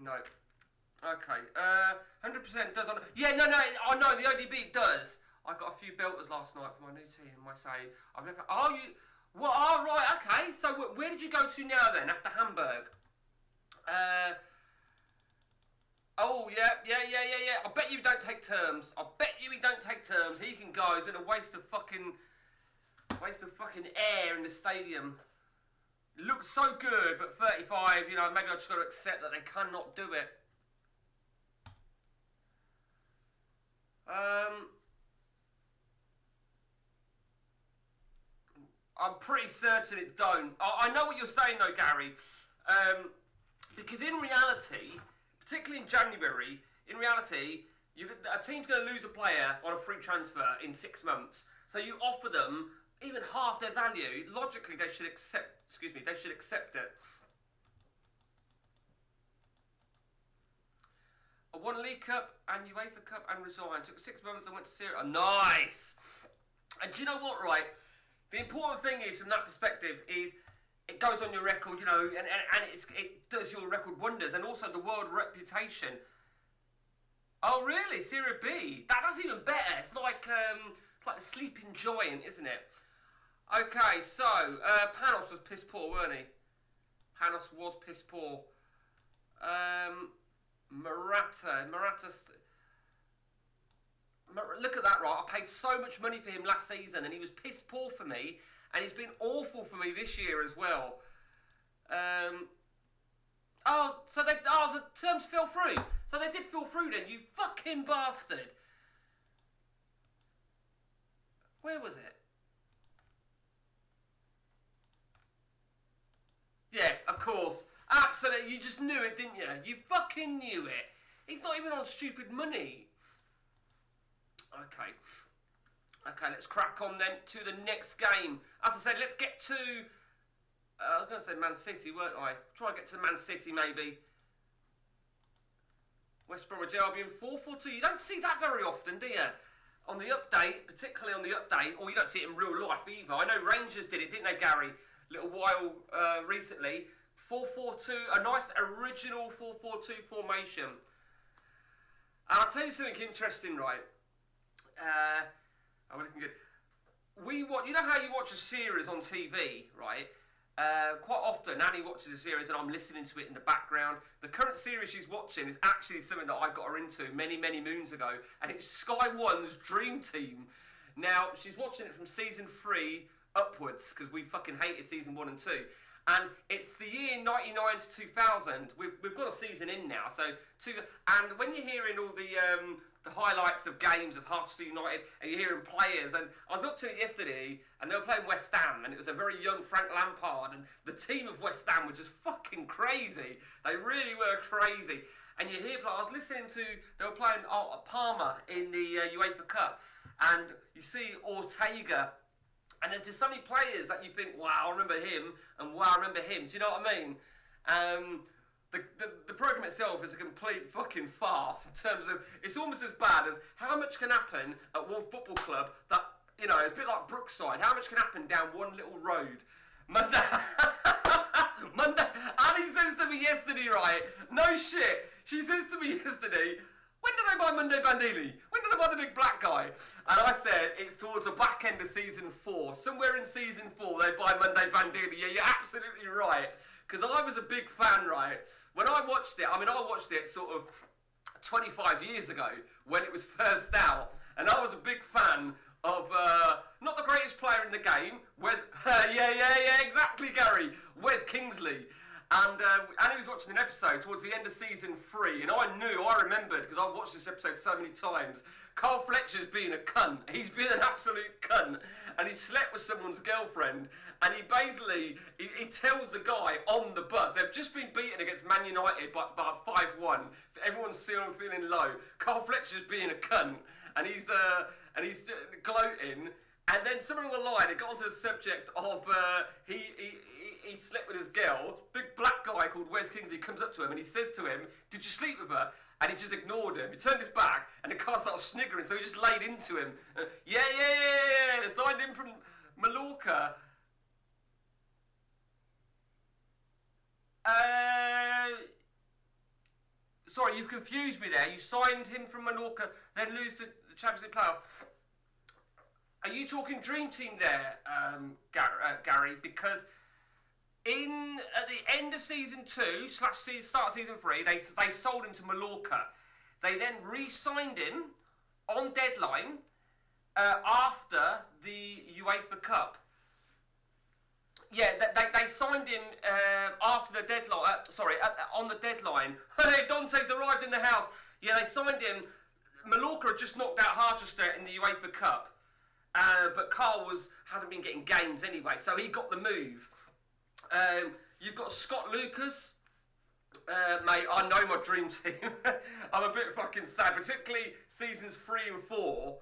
A: No. Okay. 100% does on. Yeah, no. I know the ODB does. I got a few belters last night for my new team. I say I've never. Oh, you. Well, all right. Okay. So where did you go to now then? After Hamburg. Oh yeah. I bet you don't take terms. He don't take terms. He can go. It's been a waste of fucking air in the stadium. Looks so good, but 35. You know, maybe I just got to accept that they cannot do it. I'm pretty certain it don't. I know what you're saying though, Gary. Because in reality, particularly in January, a team's going to lose a player on a free transfer in 6 months. So you offer them even half their value. Logically, they should accept. They should accept it. I won League Cup and UEFA Cup and resigned. Took 6 months and went to Syria. Oh, nice. And do you know what? Right. The important thing is, from that perspective, is it goes on your record, you know, and it does your record wonders, and also the world reputation. Oh, really? Serie B? That's even better. It's like the sleeping giant, isn't it? Okay, so Panos was piss poor, weren't he? Panos was piss poor. Morata. Look at that, right? I paid so much money for him last season, and he was piss poor for me, and he's been awful for me this year as well. So the terms fell through. So they did fall through then, you fucking bastard. Where was it? Yeah, of course. Absolutely, you just knew it, didn't you? You fucking knew it. He's not even on stupid money. Okay, let's crack on then to the next game. As I said, let's get to... I was going to say Man City, weren't I? Try and get to Man City, maybe. West Bromwich Albion, 4-4-2. You don't see that very often, do you? On the update, particularly on the update, or you don't see it in real life either. I know Rangers did it, didn't they, Gary? A little while recently. 4-4-2, a nice original 4-4-2 formation. And I'll tell you something interesting, right? I'm looking good. You know how you watch a series on TV, right? Quite often, Annie watches a series and I'm listening to it in the background. The current series she's watching is actually something that I got her into many, many moons ago, and it's Sky One's Dream Team. Now, she's watching it from season 3 upwards, because we fucking hated season 1 and 2. And it's the year 99 to 2000. We've got a season in now, and when you're hearing all the highlights of games of Harchester United, and you're hearing players, and I was watching it yesterday, and they were playing West Ham, and it was a very young Frank Lampard, and the team of West Ham were just fucking crazy. They really were crazy. And you hear, I was listening to, they were playing Parma in the UEFA Cup, and you see Ortega, and there's just so many players that you think, wow, I remember him, and wow, I remember him. Do you know what I mean? The programme itself is a complete fucking farce in terms of, it's almost as bad as how much can happen at one football club that, you know, it's a bit like Brookside. How much can happen down one little road? Monday, Annie says to me yesterday, right? No shit. She says to me yesterday, when do they buy Monday Bandili? When do they buy the big black guy? And I said, it's towards the back end of season 4. Somewhere in season 4, they buy Monday Bandili. Yeah, you're absolutely right. Because I was a big fan, right? When I watched it, I watched it sort of 25 years ago when it was first out. And I was a big fan of, not the greatest player in the game, yeah, exactly, Gary. Wes Kingsley. And Annie was watching an episode towards the end of season 3, and I remembered, because I've watched this episode so many times, Carl Fletcher's being a cunt. He's been an absolute cunt, and he slept with someone's girlfriend, and he basically, he tells the guy on the bus, they've just been beaten against Man United by 5-1, so everyone's still feeling low. Carl Fletcher's being a cunt, and he's gloating, And then somewhere along the line, it got onto the subject of he slept with his girl. Big black guy called Wes Kingsley comes up to him and he says to him, "Did you sleep with her?" And he just ignored him. He turned his back and the car started sniggering, so he just laid into him. Yeah. They signed him from Mallorca. Sorry, you've confused me there. You signed him from Mallorca, then lose the Champions League playoff. Are you talking Dream Team there, Gary? Because at the end of season 2 / start of season 3, they sold him to Mallorca. They then re-signed him on deadline after the UEFA Cup. Yeah, they signed him after the deadline. On the deadline. Hey, Dante's arrived in the house. Yeah, they signed him. Mallorca had just knocked out Harchester in the UEFA Cup. But Carl hadn't been getting games anyway, so he got the move. You've got Scott Lucas. Mate, I know my dream team. I'm a bit fucking sad, particularly seasons 3 and 4,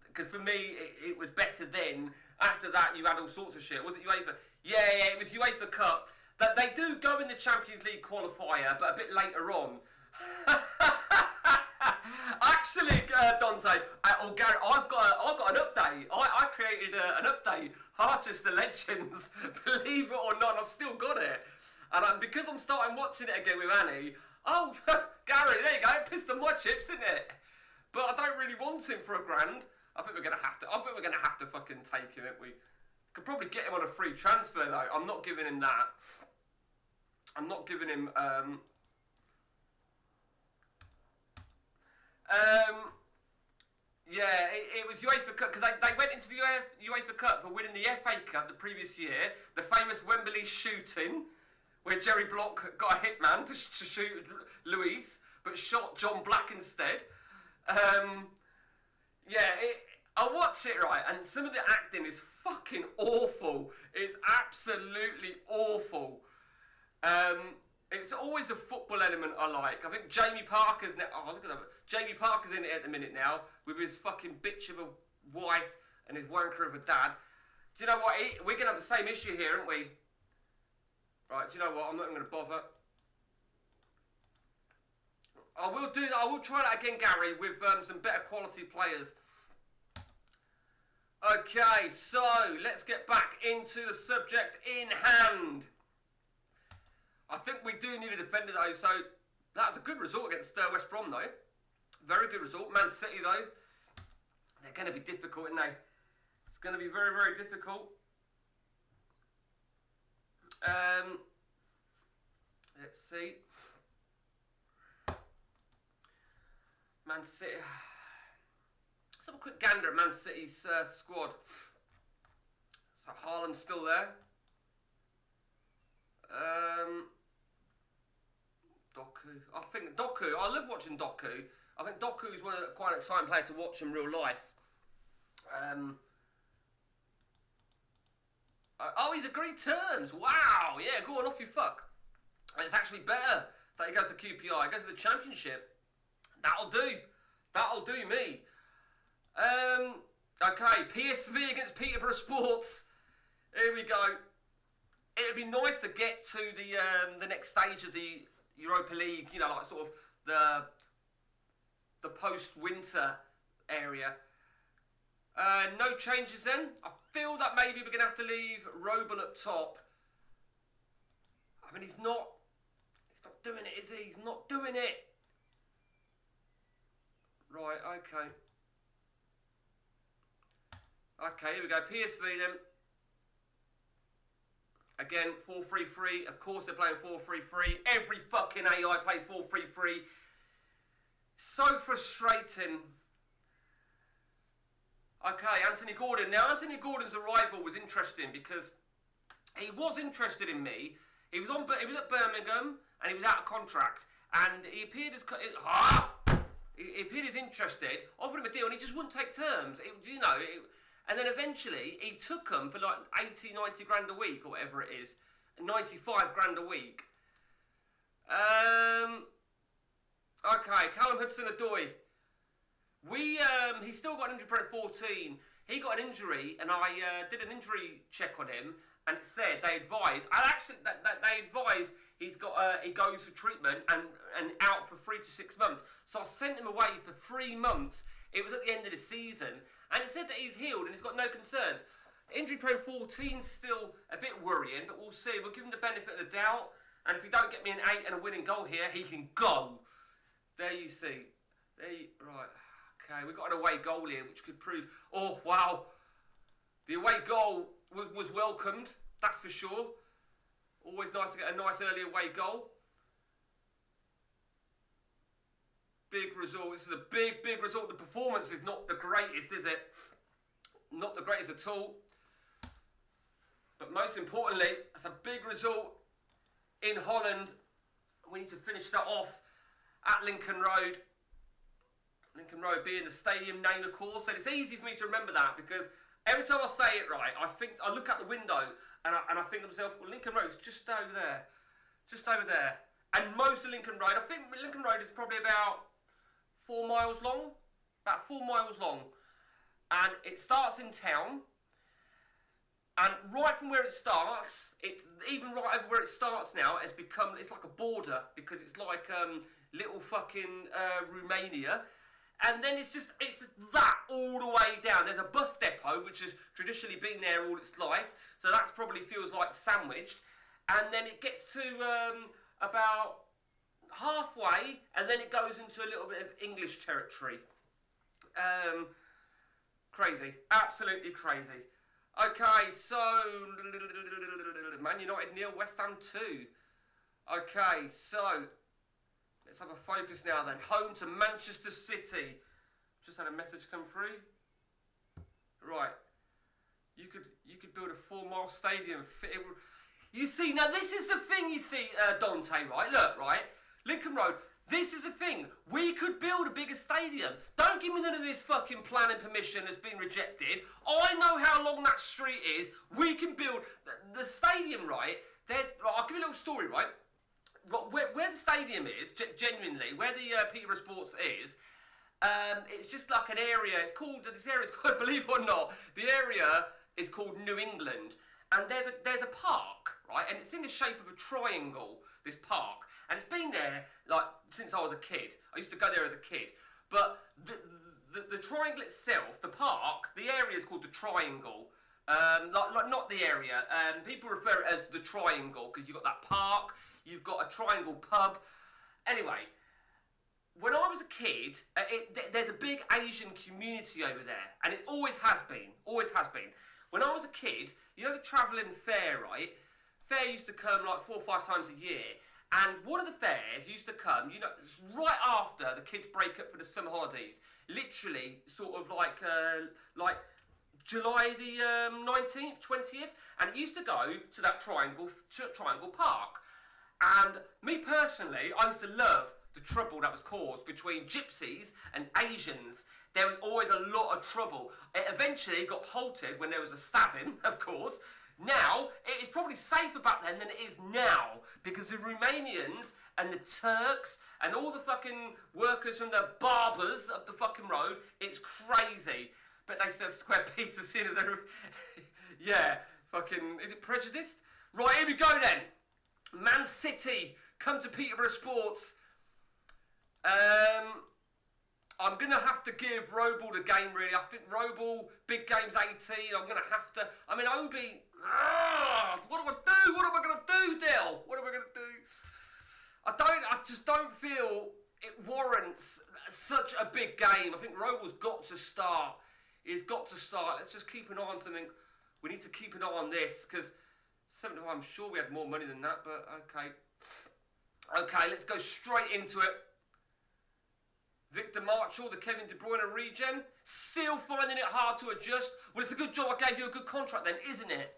A: because for me, it was better then. After that, you had all sorts of shit. Was it UEFA? Yeah, it was UEFA Cup. That they do go in the Champions League qualifier, but a bit later on. Actually, Dante, or Gary, I've got an update. I created an update. Harchester Legends, believe it or not, I've still got it. And because I'm starting watching it again with Annie, oh, Gary, there you go, it pissed on my chips, didn't it? But I don't really want him for £1,000. I think we're gonna have to fucking take him. We could probably get him on a free transfer though. I'm not giving him that. I'm not giving him. Yeah, it was UEFA Cup because they went into the UEFA Cup for winning the FA Cup the previous year. The famous Wembley shooting, where Jerry Block got a hitman to shoot Luis, but shot John Black instead. I watched it, right, and some of the acting is fucking awful. It's absolutely awful. It's always a football element I like. I think Jamie Parker's look at that. Jamie Parker's in it at the minute now with his fucking bitch of a wife and his wanker of a dad. Do you know what? We're going to have the same issue here, aren't we? Right, do you know what? I'm not even going to bother. I will try that again, Gary, with some better quality players. Okay, so let's get back into the subject in hand. I think we do need a defender though, so that's a good result against West Brom though. Very good result. Man City though, they're going to be difficult, aren't they? It's going to be very, very difficult. Let's see. Man City. Let's have a quick gander at Man City's squad. So Haaland's still there. Doku. I love watching Doku. I think Doku is quite an exciting player to watch in real life. He's agreed terms. Wow. Yeah, go on, off you fuck. It's actually better that he goes to QPR. He goes to the Championship. That'll do me. Okay, PSV against Peterborough Sports. Here we go. It would be nice to get to the next stage of the Europa League, you know, like sort of the post-winter area. No changes then. I feel that maybe we're going to have to leave Robel up top. I mean, he's not doing it, is he? He's not doing it. Right, okay. Okay, here we go. PSV then. Again, 4-3-3. Of course they're playing 4-3-3. Every fucking AI plays 4-3-3. So frustrating. Okay, Anthony Gordon. Now, Anthony Gordon's arrival was interesting because he was interested in me. He was at Birmingham and he was out of contract. And he appeared as interested. Offered him a deal and he just wouldn't take terms. And then eventually, he took them for like 80, 90 grand a week or whatever it is. 95 grand a week. Okay, Callum Hudson-Odoi. He's still got 100 per 14. He got an injury, and I did an injury check on him, and it said they advised. They advised he goes for treatment and out for 3 to 6 months. So I sent him away for 3 months. It was at the end of the season, and it said that he's healed and he's got no concerns. Injury prone 14's still a bit worrying, but we'll see. We'll give him the benefit of the doubt, and if he don't get me an 8 and a winning goal here, he can go. There you see. Right. Okay, we've got an away goal here, which could prove... Oh, wow. The away goal was welcomed, that's for sure. Always nice to get a nice early away goal. Big result. This is a big result. The performance is not the greatest, is it? Not the greatest at all. But most importantly, it's a big result in Holland. We need to finish that off at Lincoln Road. Lincoln Road being the stadium name, of course. And it's easy for me to remember that because every time I say it right, I look out the window and I think to myself, well, Lincoln Road's just over there. Just over there. And most of Lincoln Road, I think Lincoln Road is probably about 4 miles long. About 4 miles long. And it starts in town. And right from where it starts, even right over where it starts now, it's like a border because it's like little fucking Romania. And then it's that all the way down. There's a bus depot which has traditionally been there all its life, so that probably feels like sandwiched. And then it gets to about halfway, and then it goes into a little bit of English territory. Crazy, absolutely crazy. Okay, so Man United 0, West Ham 2. Okay, so let's have a focus now then. Home to Manchester City. Just had a message come through. Right. You could build a 4-mile stadium. You see, now this is the thing you see, Dante, right? Look, right? Lincoln Road. This is the thing. We could build a bigger stadium. Don't give me none of this fucking planning permission that's been rejected. I know how long that street is. We can build the stadium, right? I'll give you a little story, right? Where the stadium is, genuinely, where the Peterborough Sports is, it's just like an area. This area is called, believe it or not, the area is called New England. And there's a park, right? And it's in the shape of a triangle, this park. And it's been there, like, since I was a kid. I used to go there as a kid. But the triangle itself, the park, the area is called the Triangle. Like not the area. People refer it as the Triangle because you've got that park, you've got a Triangle pub. Anyway, when I was a kid, there's a big Asian community over there, and it always has been. When I was a kid, you know the travelling fair, right? Fair used to come like 4 or 5 times a year, and one of the fairs used to come, you know, right after the kids break up for the summer holidays. Literally, sort of like July the 19th, 20th, and it used to go to that Triangle Park. And me personally, I used to love the trouble that was caused between gypsies and Asians. There was always a lot of trouble. It eventually got halted when there was a stabbing, of course. Now, it is probably safer back then than it is now, because the Romanians and the Turks and all the fucking workers from the barbers up the fucking road, it's crazy. But they serve square pizzas in as every... Yeah, fucking... Is it prejudiced? Right, here we go then. Man City come to Peterborough Sports. I'm going to have to give Roble the game, really. I think Roble, big game's 18. I'm going to have to... I mean, Obi... what do I do? What am I going to do, Dill? What am I going to do? I just don't feel it warrants such a big game. I think Roble's got to start. He's got to start. Let's just keep an eye on something. We need to keep an eye on this, because... I'm sure we had more money than that, but okay. Okay, let's go straight into it. Victor Marshall, the Kevin De Bruyne regen, still finding it hard to adjust. Well, it's a good job I gave you a good contract then, isn't it?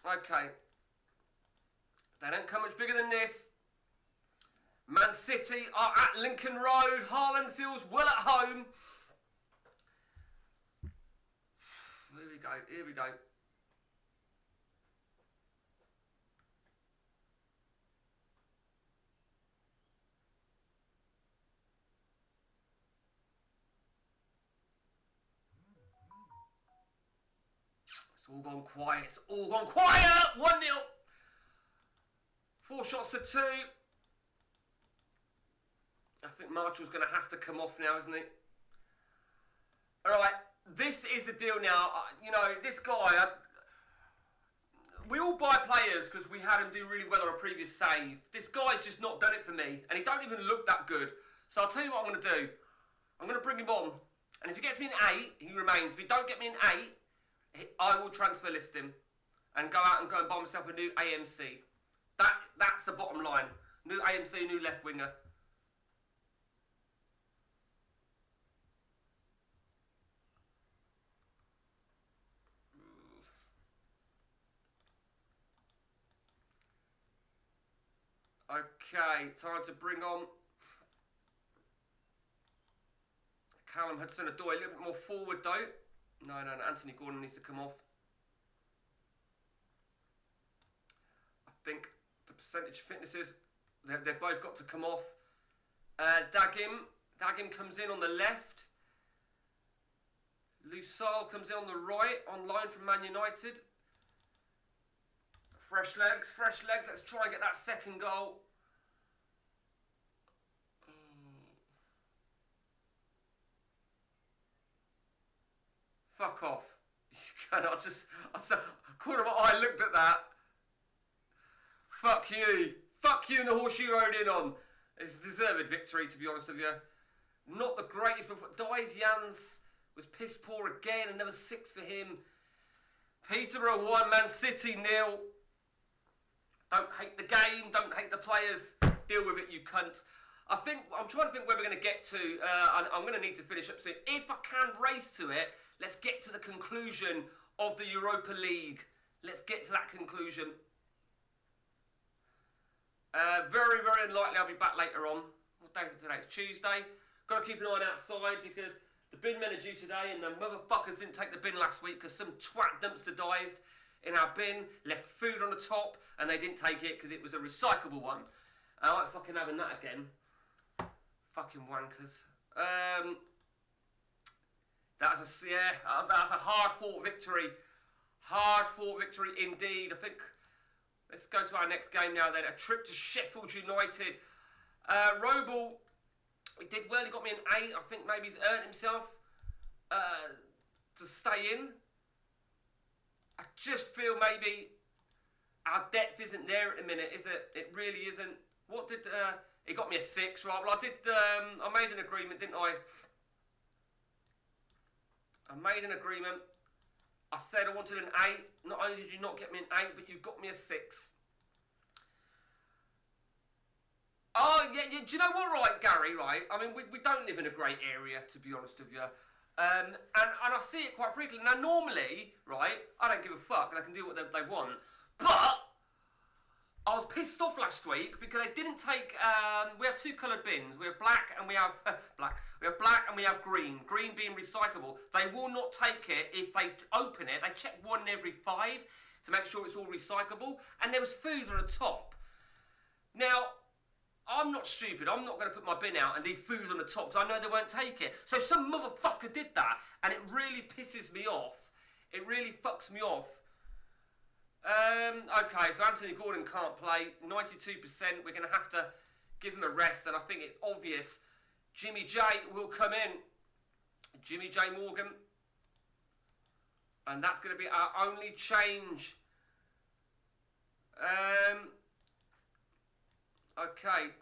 A: Okay. They don't come much bigger than this. Man City are at Lincoln Road. Haaland feels well at home. Here we go. all gone quiet. It's all gone quiet. 1-0. 4 shots to 2. I think Marshall's going to have to come off now, isn't he? Alright, this is the deal now. You know, this guy... we all buy players because we had him do really well on a previous save. This guy's just not done it for me. And he don't even look that good. So I'll tell you what I'm going to do. I'm going to bring him on. And if he gets me an 8, he remains. If he don't get me an 8, I will transfer list him. And go out and buy myself a new AMC. That's the bottom line. New AMC, new left winger. Okay, time to bring on Callum Hudson-Odoi. A little bit more forward though. No, Anthony Gordon needs to come off. I think the percentage fitnesses, they've both got to come off. Dagim comes in on the left. Lusal comes in on the right, on loan from Man United. Fresh legs. Let's try and get that second goal. Fuck off. I corner of my eye looked at that. Fuck you. Fuck you and the horse you rode in on. It's a deserved victory, to be honest with you. Not the greatest, but Dies Jans was piss poor again. Another 6 for him. Peterborough 1, Man City 0. Don't hate the game, don't hate the players. Deal with it, you cunt. I'm trying to think where we're going to get to. I'm going to need to finish up soon. If I can race to it, let's get to the conclusion of the Europa League. Let's get to that conclusion. Very, very unlikely I'll be back later on. What day is it today? It's Tuesday. Got to keep an eye outside because the bin men are due today and the motherfuckers didn't take the bin last week because some twat dumpster dived in our bin, left food on the top, and they didn't take it because it was a recyclable one. I like fucking having that again. Fucking wankers. That's a hard-fought victory. Hard-fought victory indeed. I think, let's go to our next game now then. A trip to Sheffield United. Roble, he did well. He got me an 8. I think maybe he's earned himself to stay in. I just feel maybe our depth isn't there at the minute, is it? It really isn't. What did... he got me a 6, right? Well, I made an agreement, didn't I? I made an agreement. I said I wanted an 8. Not only did you not get me an 8, but you got me a 6. Oh, yeah, do you know what, right, Gary, right? I mean, we don't live in a great area, to be honest with you. And I see it quite frequently. Now, normally, right, I don't give a fuck. They can do what they want. But I was pissed off last week because they didn't take... we have 2 coloured bins. We have black and we have... black. We have black and we have green. Green being recyclable. They will not take it if they open it. They check 1 every 5 to make sure it's all recyclable. And there was food on the top. Now... I'm not stupid. I'm not going to put my bin out and leave food on the top because I know they won't take it. So some motherfucker did that and it really pisses me off. It really fucks me off. Okay, so Anthony Gordon can't play. 92%. We're going to have to give him a rest and I think it's obvious. Jimmy J will come in. Jimmy J Morgan. And that's going to be our only change. Okay.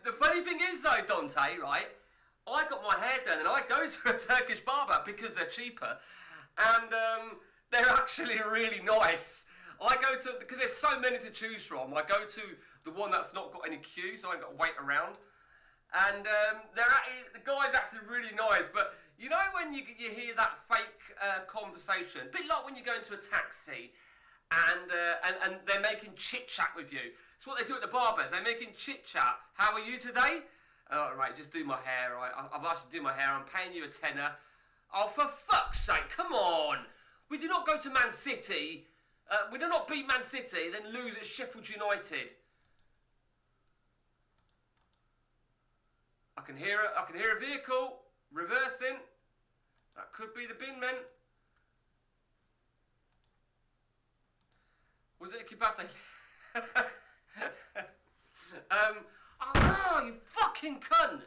A: The funny thing is though, Dante, right? I got my hair done and I go to a Turkish barber because they're cheaper. And they're actually really nice. I go to, because there's so many to choose from, I go to the one that's not got any queue, so I ain't got to wait around. And the guy's actually really nice, but you know when you hear that fake conversation, a bit like when you go into a taxi, and they're making chit-chat with you. It's what they do at the barbers. They're making chit-chat. How are you today? Oh, right, just do my hair. Right? I've asked you to do my hair. I'm paying you a tenner. Oh, for fuck's sake, come on. We do not go to Man City. We do not beat Man City, then lose at Sheffield United. I can hear a vehicle reversing. That could be the bin men. Was it a kebab day? Oh, you fucking cunt!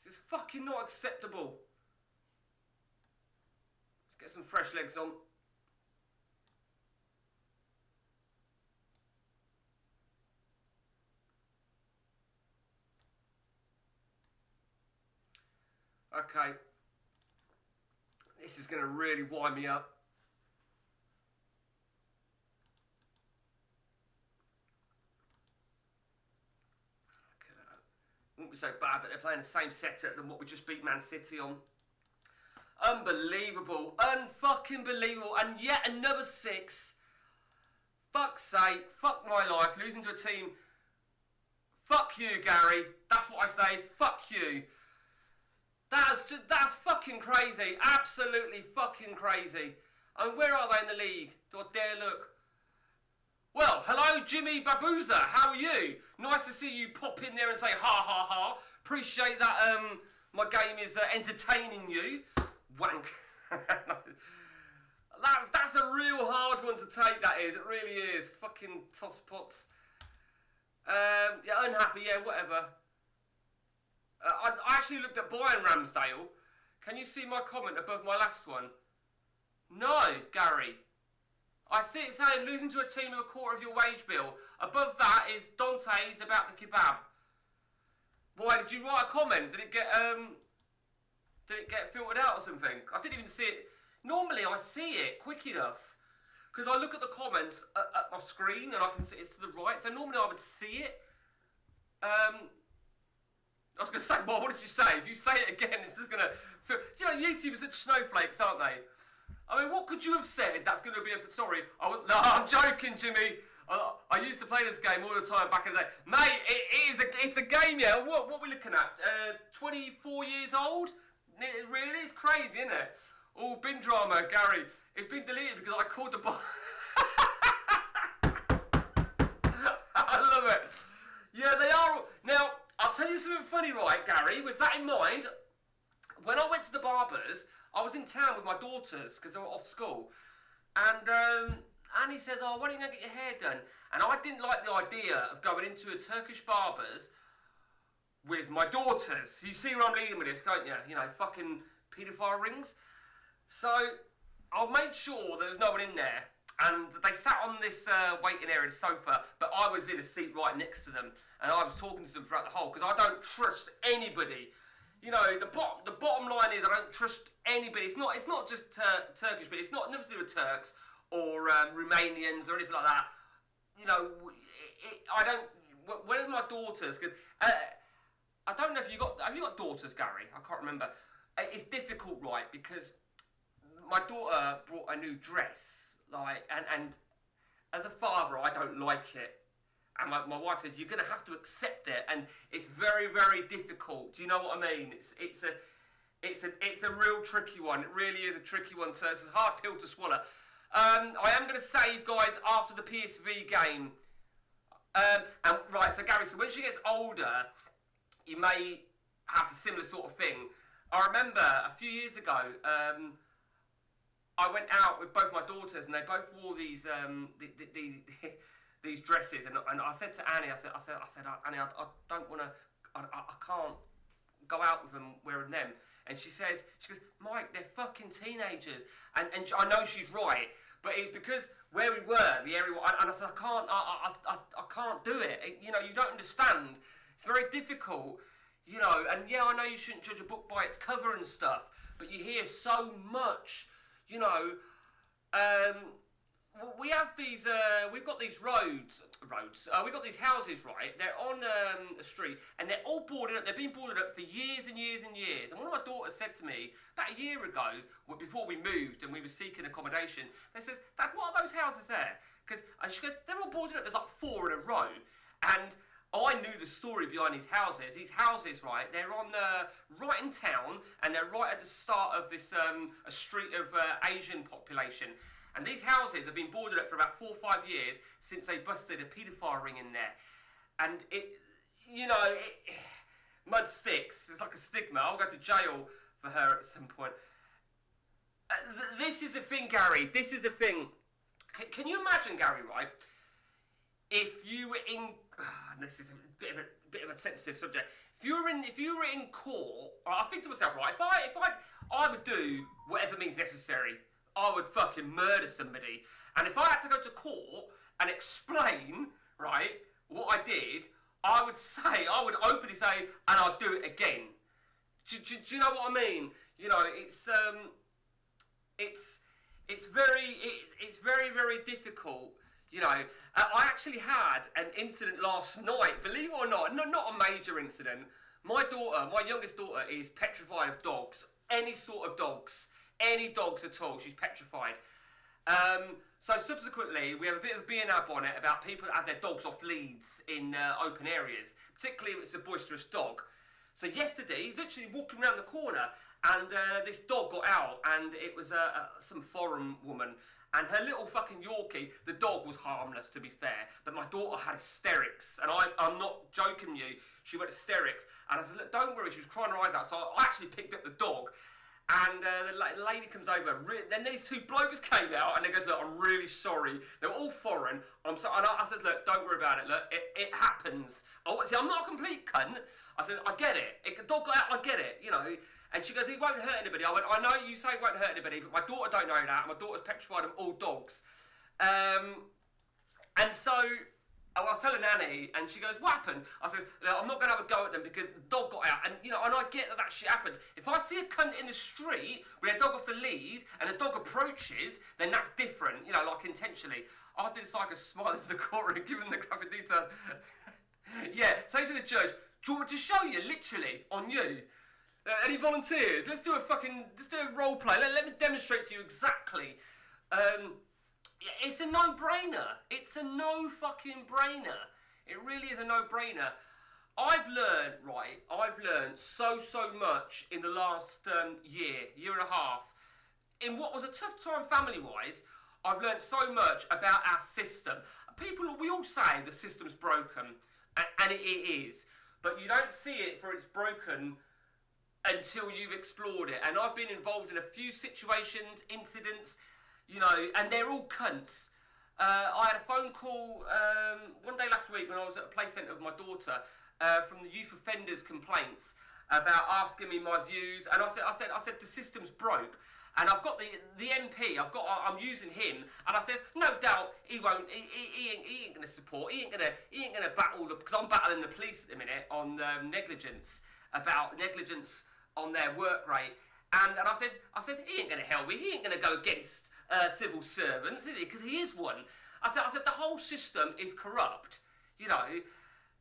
A: This is fucking not acceptable. Let's get some fresh legs on. Okay. This is going to really wind me up. Wouldn't be so bad, but they're playing the same setup than what we just beat Man City on. Unbelievable. Unfucking believable. And yet another 6. Fuck's sake. Fuck my life. Losing to a team. Fuck you, Gary. That's what I say. Fuck you. That's fucking crazy. Absolutely fucking crazy. And where are they in the league? Do I dare look? Well, hello, Jimmy Babuza. How are you? Nice to see you pop in there and say ha ha ha. Appreciate that. My game is entertaining you. Wank. That's a real hard one to take. That is. It really is. Fucking tosspots. Yeah, unhappy. Yeah, whatever. I actually looked at buying Ramsdale. Can you see my comment above my last one? No, Gary. I see it saying losing to a team with a quarter of your wage bill. Above that is Dante's about the kebab. Why did you write a comment? Did it get filtered out or something? I didn't even see it. Normally I see it quick enough because I look at the comments at my screen and I can see it's to the right. So normally I would see it. I was going to say, well, what did you say? If you say it again, it's just going to feel... You know, YouTubers are such snowflakes, aren't they? I mean, what could you have said that's going to be a... Sorry, no, I'm joking, Jimmy. I used to play this game all the time back in the day. Mate, it's a game, yeah. What are we looking at? 24 years old? Really? It's crazy, isn't it? Oh, bin drama, Gary. It's been deleted because I called the... I love it. Yeah, they are... Now... I'll tell you something funny, right, Gary? With that in mind, when I went to the barbers, I was in town with my daughters because they were off school. And Annie says, oh, why don't you go get your hair done? And I didn't like the idea of going into a Turkish barber's with my daughters. You see where I'm leading with this, can't you? You know, fucking paedophile rings. So I'll make sure there's no one in there. And they sat on this waiting area, the sofa, but I was in a seat right next to them, and I was talking to them throughout the whole, because I don't trust anybody. You know, the bottom line is I don't trust anybody. It's not just Turkish, but it's not nothing to do with Turks or Romanians or anything like that. You know, I don't. Where's my daughters? Because I don't know if have you got daughters, Gary? I can't remember. It's difficult, right? Because my daughter brought a new dress. And as a father, I don't like it. And my wife said, you're going to have to accept it. And it's very, very difficult. Do you know what I mean? It's a real tricky one. It really is a tricky one. So it's a hard pill to swallow. I am going to save, guys, after the PSV game. And right, so Gary, so when she gets older, you may have the similar sort of thing. I remember a few years ago, I went out with both my daughters, and they both wore these these dresses, and I said to Annie, I said, Annie, I don't want to, I can't go out with them wearing them. And she goes, Mike, they're fucking teenagers, and I know she's right, but it's because where we were, the area, and I said, I can't do it. You know, you don't understand. It's very difficult. You know, and yeah, I know you shouldn't judge a book by its cover and stuff, but you hear so much. You know, we have these, we've got these roads, we've got these houses, right? They're on a street, and they're all boarded up. They've been boarded up for years and years and years. And one of my daughters said to me, about a year ago, before we moved and we were seeking accommodation, they says, Dad, what are those houses there? And she goes, they're all boarded up. There's like 4 in a row. And I knew the story behind these houses. These houses, right, they're on right in town, and they're right at the start of this a street of Asian population. And these houses have been boarded up for about 4 or 5 years since they busted a paedophile ring in there. And it, you know, Mud sticks. It's like a stigma. I'll go to jail for her at some point. This is the thing, Gary. This is the thing. Can you imagine, Gary, right? If you were in... this is a bit of a sensitive subject. If you were in court, I think to myself, right, if I would do whatever means necessary. I would fucking murder somebody. And if I had to go to court and explain, right, what I did, I would openly say, and I'll do it again. Do you know what I mean? You know, it's very, very difficult. You know, I actually had an incident last night, believe it or not, not a major incident. My youngest daughter is petrified of dogs, any sort of dogs, any dogs at all, she's petrified. So subsequently, we have a bit of a B&R on it about people that have their dogs off leads in open areas, particularly if it's a boisterous dog. So yesterday, he's literally walking around the corner, and this dog got out, and it was some foreign woman, and her little fucking Yorkie, the dog was harmless, to be fair, but my daughter had hysterics, and I'm not joking you, she went hysterics, and I said, look, don't worry, she was crying her eyes out, so I actually picked up the dog, and the lady comes over, then these two blokes came out, and they goes, look, I'm really sorry, they were all foreign, I'm sorry, and I said, look, don't worry about it, look, it happens. See, I'm not a complete cunt. I said, I get it. The dog got out, I get it, you know. And she goes, he won't hurt anybody. I went, I know you say he won't hurt anybody, but my daughter don't know that. My daughter's petrified of all dogs. And so I was telling Annie, and she goes, what happened? I said, look, I'm not going to have a go at them because the dog got out. And, you know, and I get that shit happens. If I see a cunt in the street with a dog off the lead and the dog approaches, then that's different, you know, like intentionally. I did this like a smile in the corner and given the graphic details. Yeah, say to the judge, do you want me to show you, literally, on you? Any volunteers? Let's do a role play. Let me demonstrate to you exactly. It's a no-brainer. It's a no-fucking-brainer. It really is a no-brainer. I've learned so much in the last year and a half. In what was a tough time family-wise, I've learned so much about our system. We all say the system's broken, and it is. But you don't see it for it's broken until you've explored it. And I've been involved in a few situations, incidents, you know, and they're all cunts. I had a phone call one day last week when I was at a play centre with my daughter from the youth offenders complaints about asking me my views. And I said the system's broke. And I've got the MP, I'm using him, and I says, no doubt he won't, he ain't gonna support, he ain't gonna battle, because I'm battling the police at the minute on negligence, about negligence on their work rate, and I said, he ain't gonna help me, he ain't gonna go against civil servants, is he, because he is one. I said, the whole system is corrupt, you know,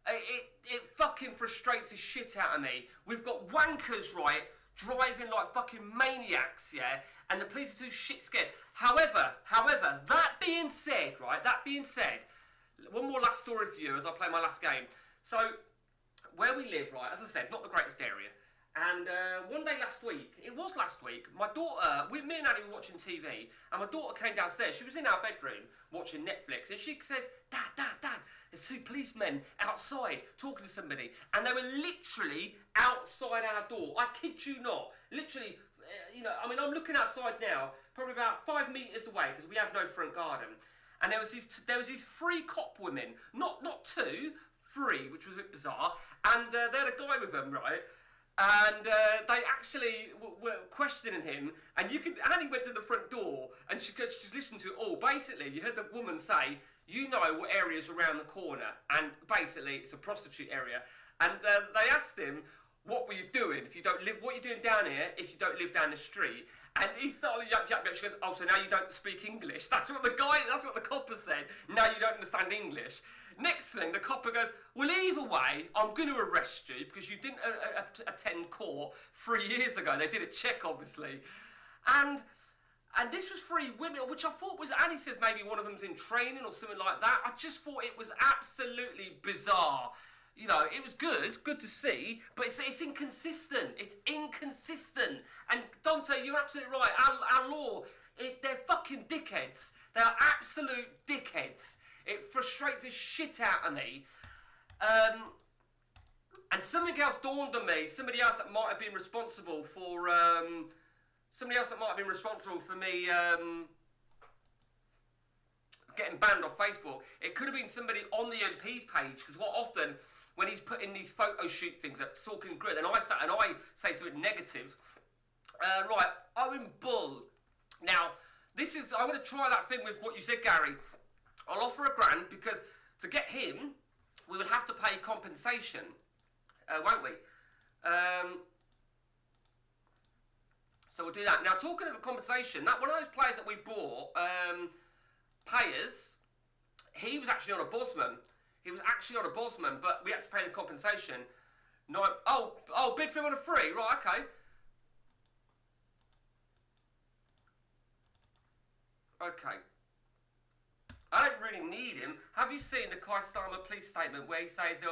A: it fucking frustrates the shit out of me. We've got wankers, right, driving like fucking maniacs, yeah, and the police are too shit scared. However, that being said, one more last story for you as I play my last game. So, where we live, right, as I said, not the greatest area. And one day last week, my daughter, me and Annie were watching TV, and my daughter came downstairs. She was in our bedroom watching Netflix, and she says, Dad, there's two policemen outside talking to somebody. And they were literally outside our door. I kid you not. Literally, you know, I mean, I'm looking outside now, probably about 5 metres away, because we have no front garden. And there was these three cop women, not two, three, which was a bit bizarre. And they had a guy with them, right? And they actually were questioning him, and Annie went to the front door, and she just listened to it all. Basically, you heard the woman say, you know what area's around the corner, and basically it's a prostitute area. And they asked him, what were you doing what are you doing down here if you don't live down the street? And he started yap. She goes, oh, so now you don't speak English? That's what the copper said. Now you don't understand English. Next thing, the copper goes, well, either way, I'm going to arrest you because you didn't attend court 3 years ago. They did a check, obviously. And this was 3 women, which I thought was, Annie says maybe one of them's in training or something like that. I just thought it was absolutely bizarre. You know, it was good to see, but it's inconsistent. It's inconsistent. And Dante, you're absolutely right. Our law, they're fucking dickheads. They are absolute dickheads. It frustrates the shit out of me. And something else dawned on me. Somebody else that might have been responsible for me getting banned off Facebook. It could have been somebody on the MP's page, because what often when he's putting these photo shoot things up, talking grid, and I say something negative. Right, Owen Bull. Now, I'm going to try that thing with what you said, Gary. I'll offer £1,000 because to get him, we will have to pay compensation, won't we? So we'll do that. Now, talking of the compensation, that one of those players that we bought, Payers, he was actually on a Bosman. But we had to pay the compensation. Bid for him on a free, right? Okay. Okay. I don't really need him. Have you seen the Kai Starmer police statement where he says,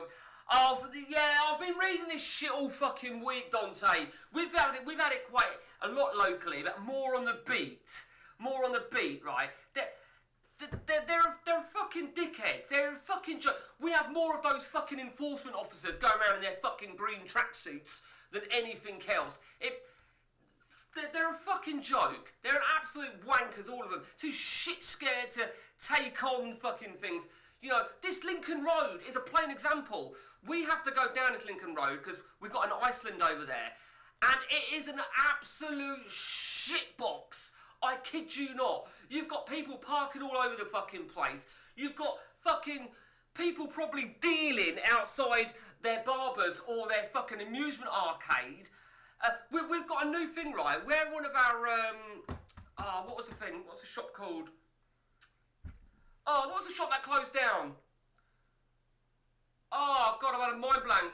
A: I've been reading this shit all fucking week, Dante. We've had it quite a lot locally, but more on the beat, right? They're fucking dickheads. They're a fucking joke. We have more of those fucking enforcement officers going around in their fucking green tracksuits than anything else. They're a fucking joke. They're absolute wankers, all of them. Too shit scared to take on fucking things. You know, this Lincoln Road is a plain example. We have to go down this Lincoln Road because we've got an Iceland over there. And it is an absolute shitbox. I kid you not. You've got people parking all over the fucking place. You've got fucking people probably dealing outside their barbers or their fucking amusement arcade. We've got a new thing, right? We're one of our, what was the thing? What's the shop called? Oh, what was the shop that closed down? Oh, God, I've had a mind blank.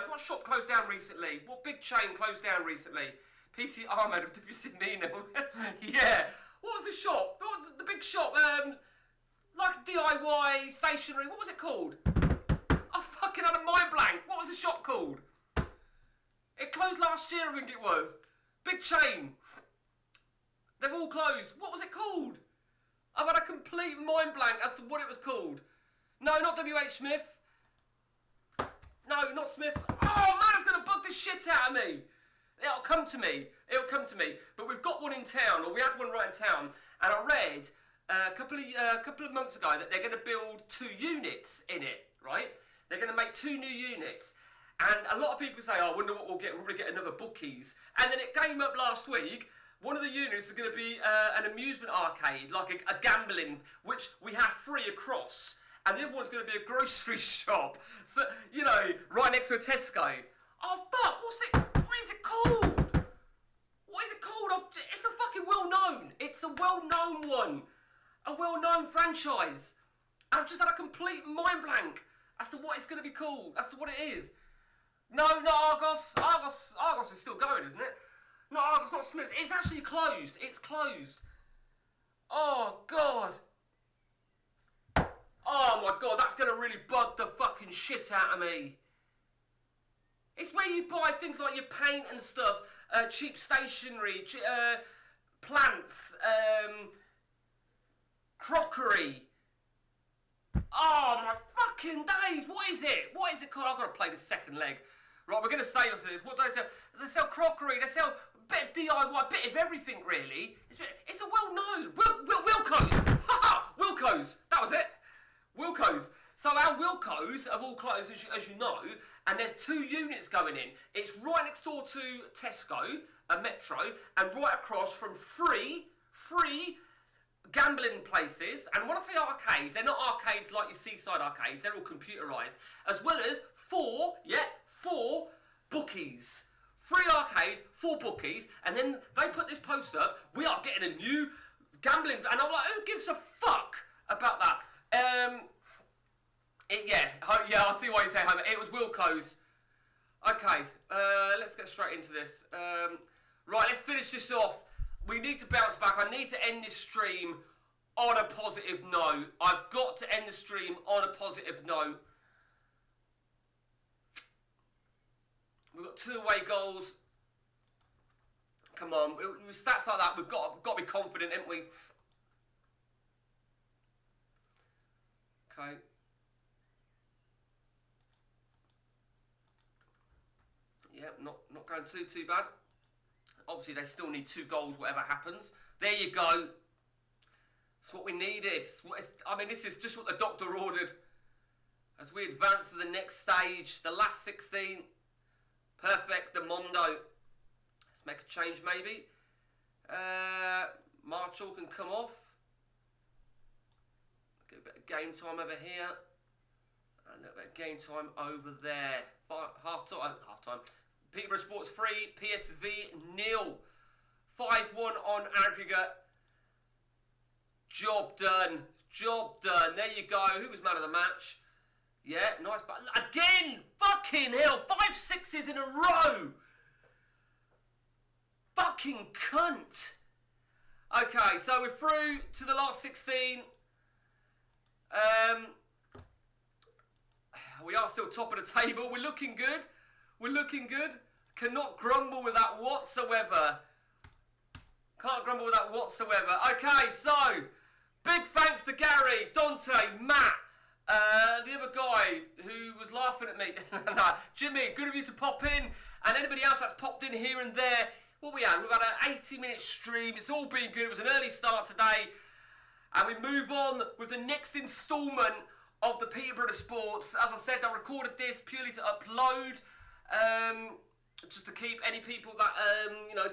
A: What shop closed down recently? What big chain closed down recently? PC Ahmed of WC Yeah. What was the shop? The big shop, like DIY, stationery. What was it called? I fucking had a mind blank. What was the shop called? It closed last year, I think it was. Big chain. They've all closed. What was it called? I've had a complete mind blank as to what it was called. No, not WH Smith. No, not Smith. Oh, man, it's going to bug the shit out of me. It'll come to me. But we've got one in town, or we had one right in town, and I read a couple of months ago that they're going to build 2 units in it, right? They're going to make 2 new units. And a lot of people say, I wonder what we'll get. We're going to get another Bookies. And then it came up last week. One of the units is going to be an amusement arcade, like a gambling, which we have free across. And the other one's going to be a grocery shop. So, you know, right next to a Tesco. Oh, fuck, what is it called? It's a fucking well-known. It's a well-known one. A well-known franchise. And I've just had a complete mind blank as to what it's going to be called, as to what it is. No, Argos. Argos is still going, isn't it? No, Argos, not Smith. It's actually closed. It's closed. Oh, God. Oh, my God, that's going to really bug the fucking shit out of me. It's where you buy things like your paint and stuff, cheap stationery, plants, crockery. Oh, my fucking days. What is it? What is it called? I've got to play the second leg. Right, we're going to say after this. What do they sell? They sell crockery. They sell a bit of DIY, a bit of everything, really. It's a well-known. Wilco's. Ha-ha! Wilco's. That was it. Wilco's. So our Wilco's have all closed, as you know, and there's 2 units going in. It's right next door to Tesco, a Metro, and right across from free gambling places. And when I say arcades, they're not arcades like your seaside arcades, they're all computerised. As well as 4 bookies. 3 arcades, 4 bookies, and then they put this post up, we are getting a new gambling, and I'm like, who gives a fuck about that? I see why you say Homer. It was Wilco's. Okay, let's get straight into this. Right, let's finish this off. We need to bounce back. I need to end this stream on a positive note. I've got to end the stream on a positive note. We've got 2 away goals. Come on, with stats like that, we've got to be confident, haven't we? Okay. Yeah, not going too bad. Obviously, they still need 2 goals, whatever happens. There you go. That's what we needed. I mean, this is just what the doctor ordered. As we advance to the next stage, the last 16. Perfect, the Mondo. Let's make a change, maybe. Marshall can come off. Get a bit of game time over here. And a little bit of game time over there. Half time. Peterborough Sports 3, PSV 0. 5-1 on aggregate. Job done. There you go. Who was man of the match? Yeah, nice. But again, fucking hell, 5 6s in a row. Fucking cunt. Okay, so we're through to the last 16. We are still top of the table. We're looking good. Cannot grumble with that whatsoever. Okay, so big thanks to Gary, Dante, Matt, the other guy who was laughing at me. Jimmy, good of you to pop in, and anybody else that's popped in here and there. What we had? We've had an 80-minute stream. It's all been good. It was an early start today, and we move on with the next instalment of the Peterborough Sports. As I said, I recorded this purely to upload, just to keep any people that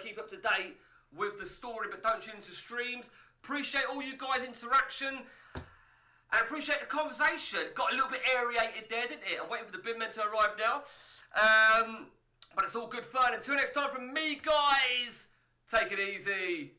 A: keep up to date with the story but don't tune into streams. Appreciate all you guys' interaction and appreciate the conversation. Got a little bit aerated there, didn't it? I'm waiting for the bin men to arrive now. But it's all good fun. Until next time from me, guys, take it easy.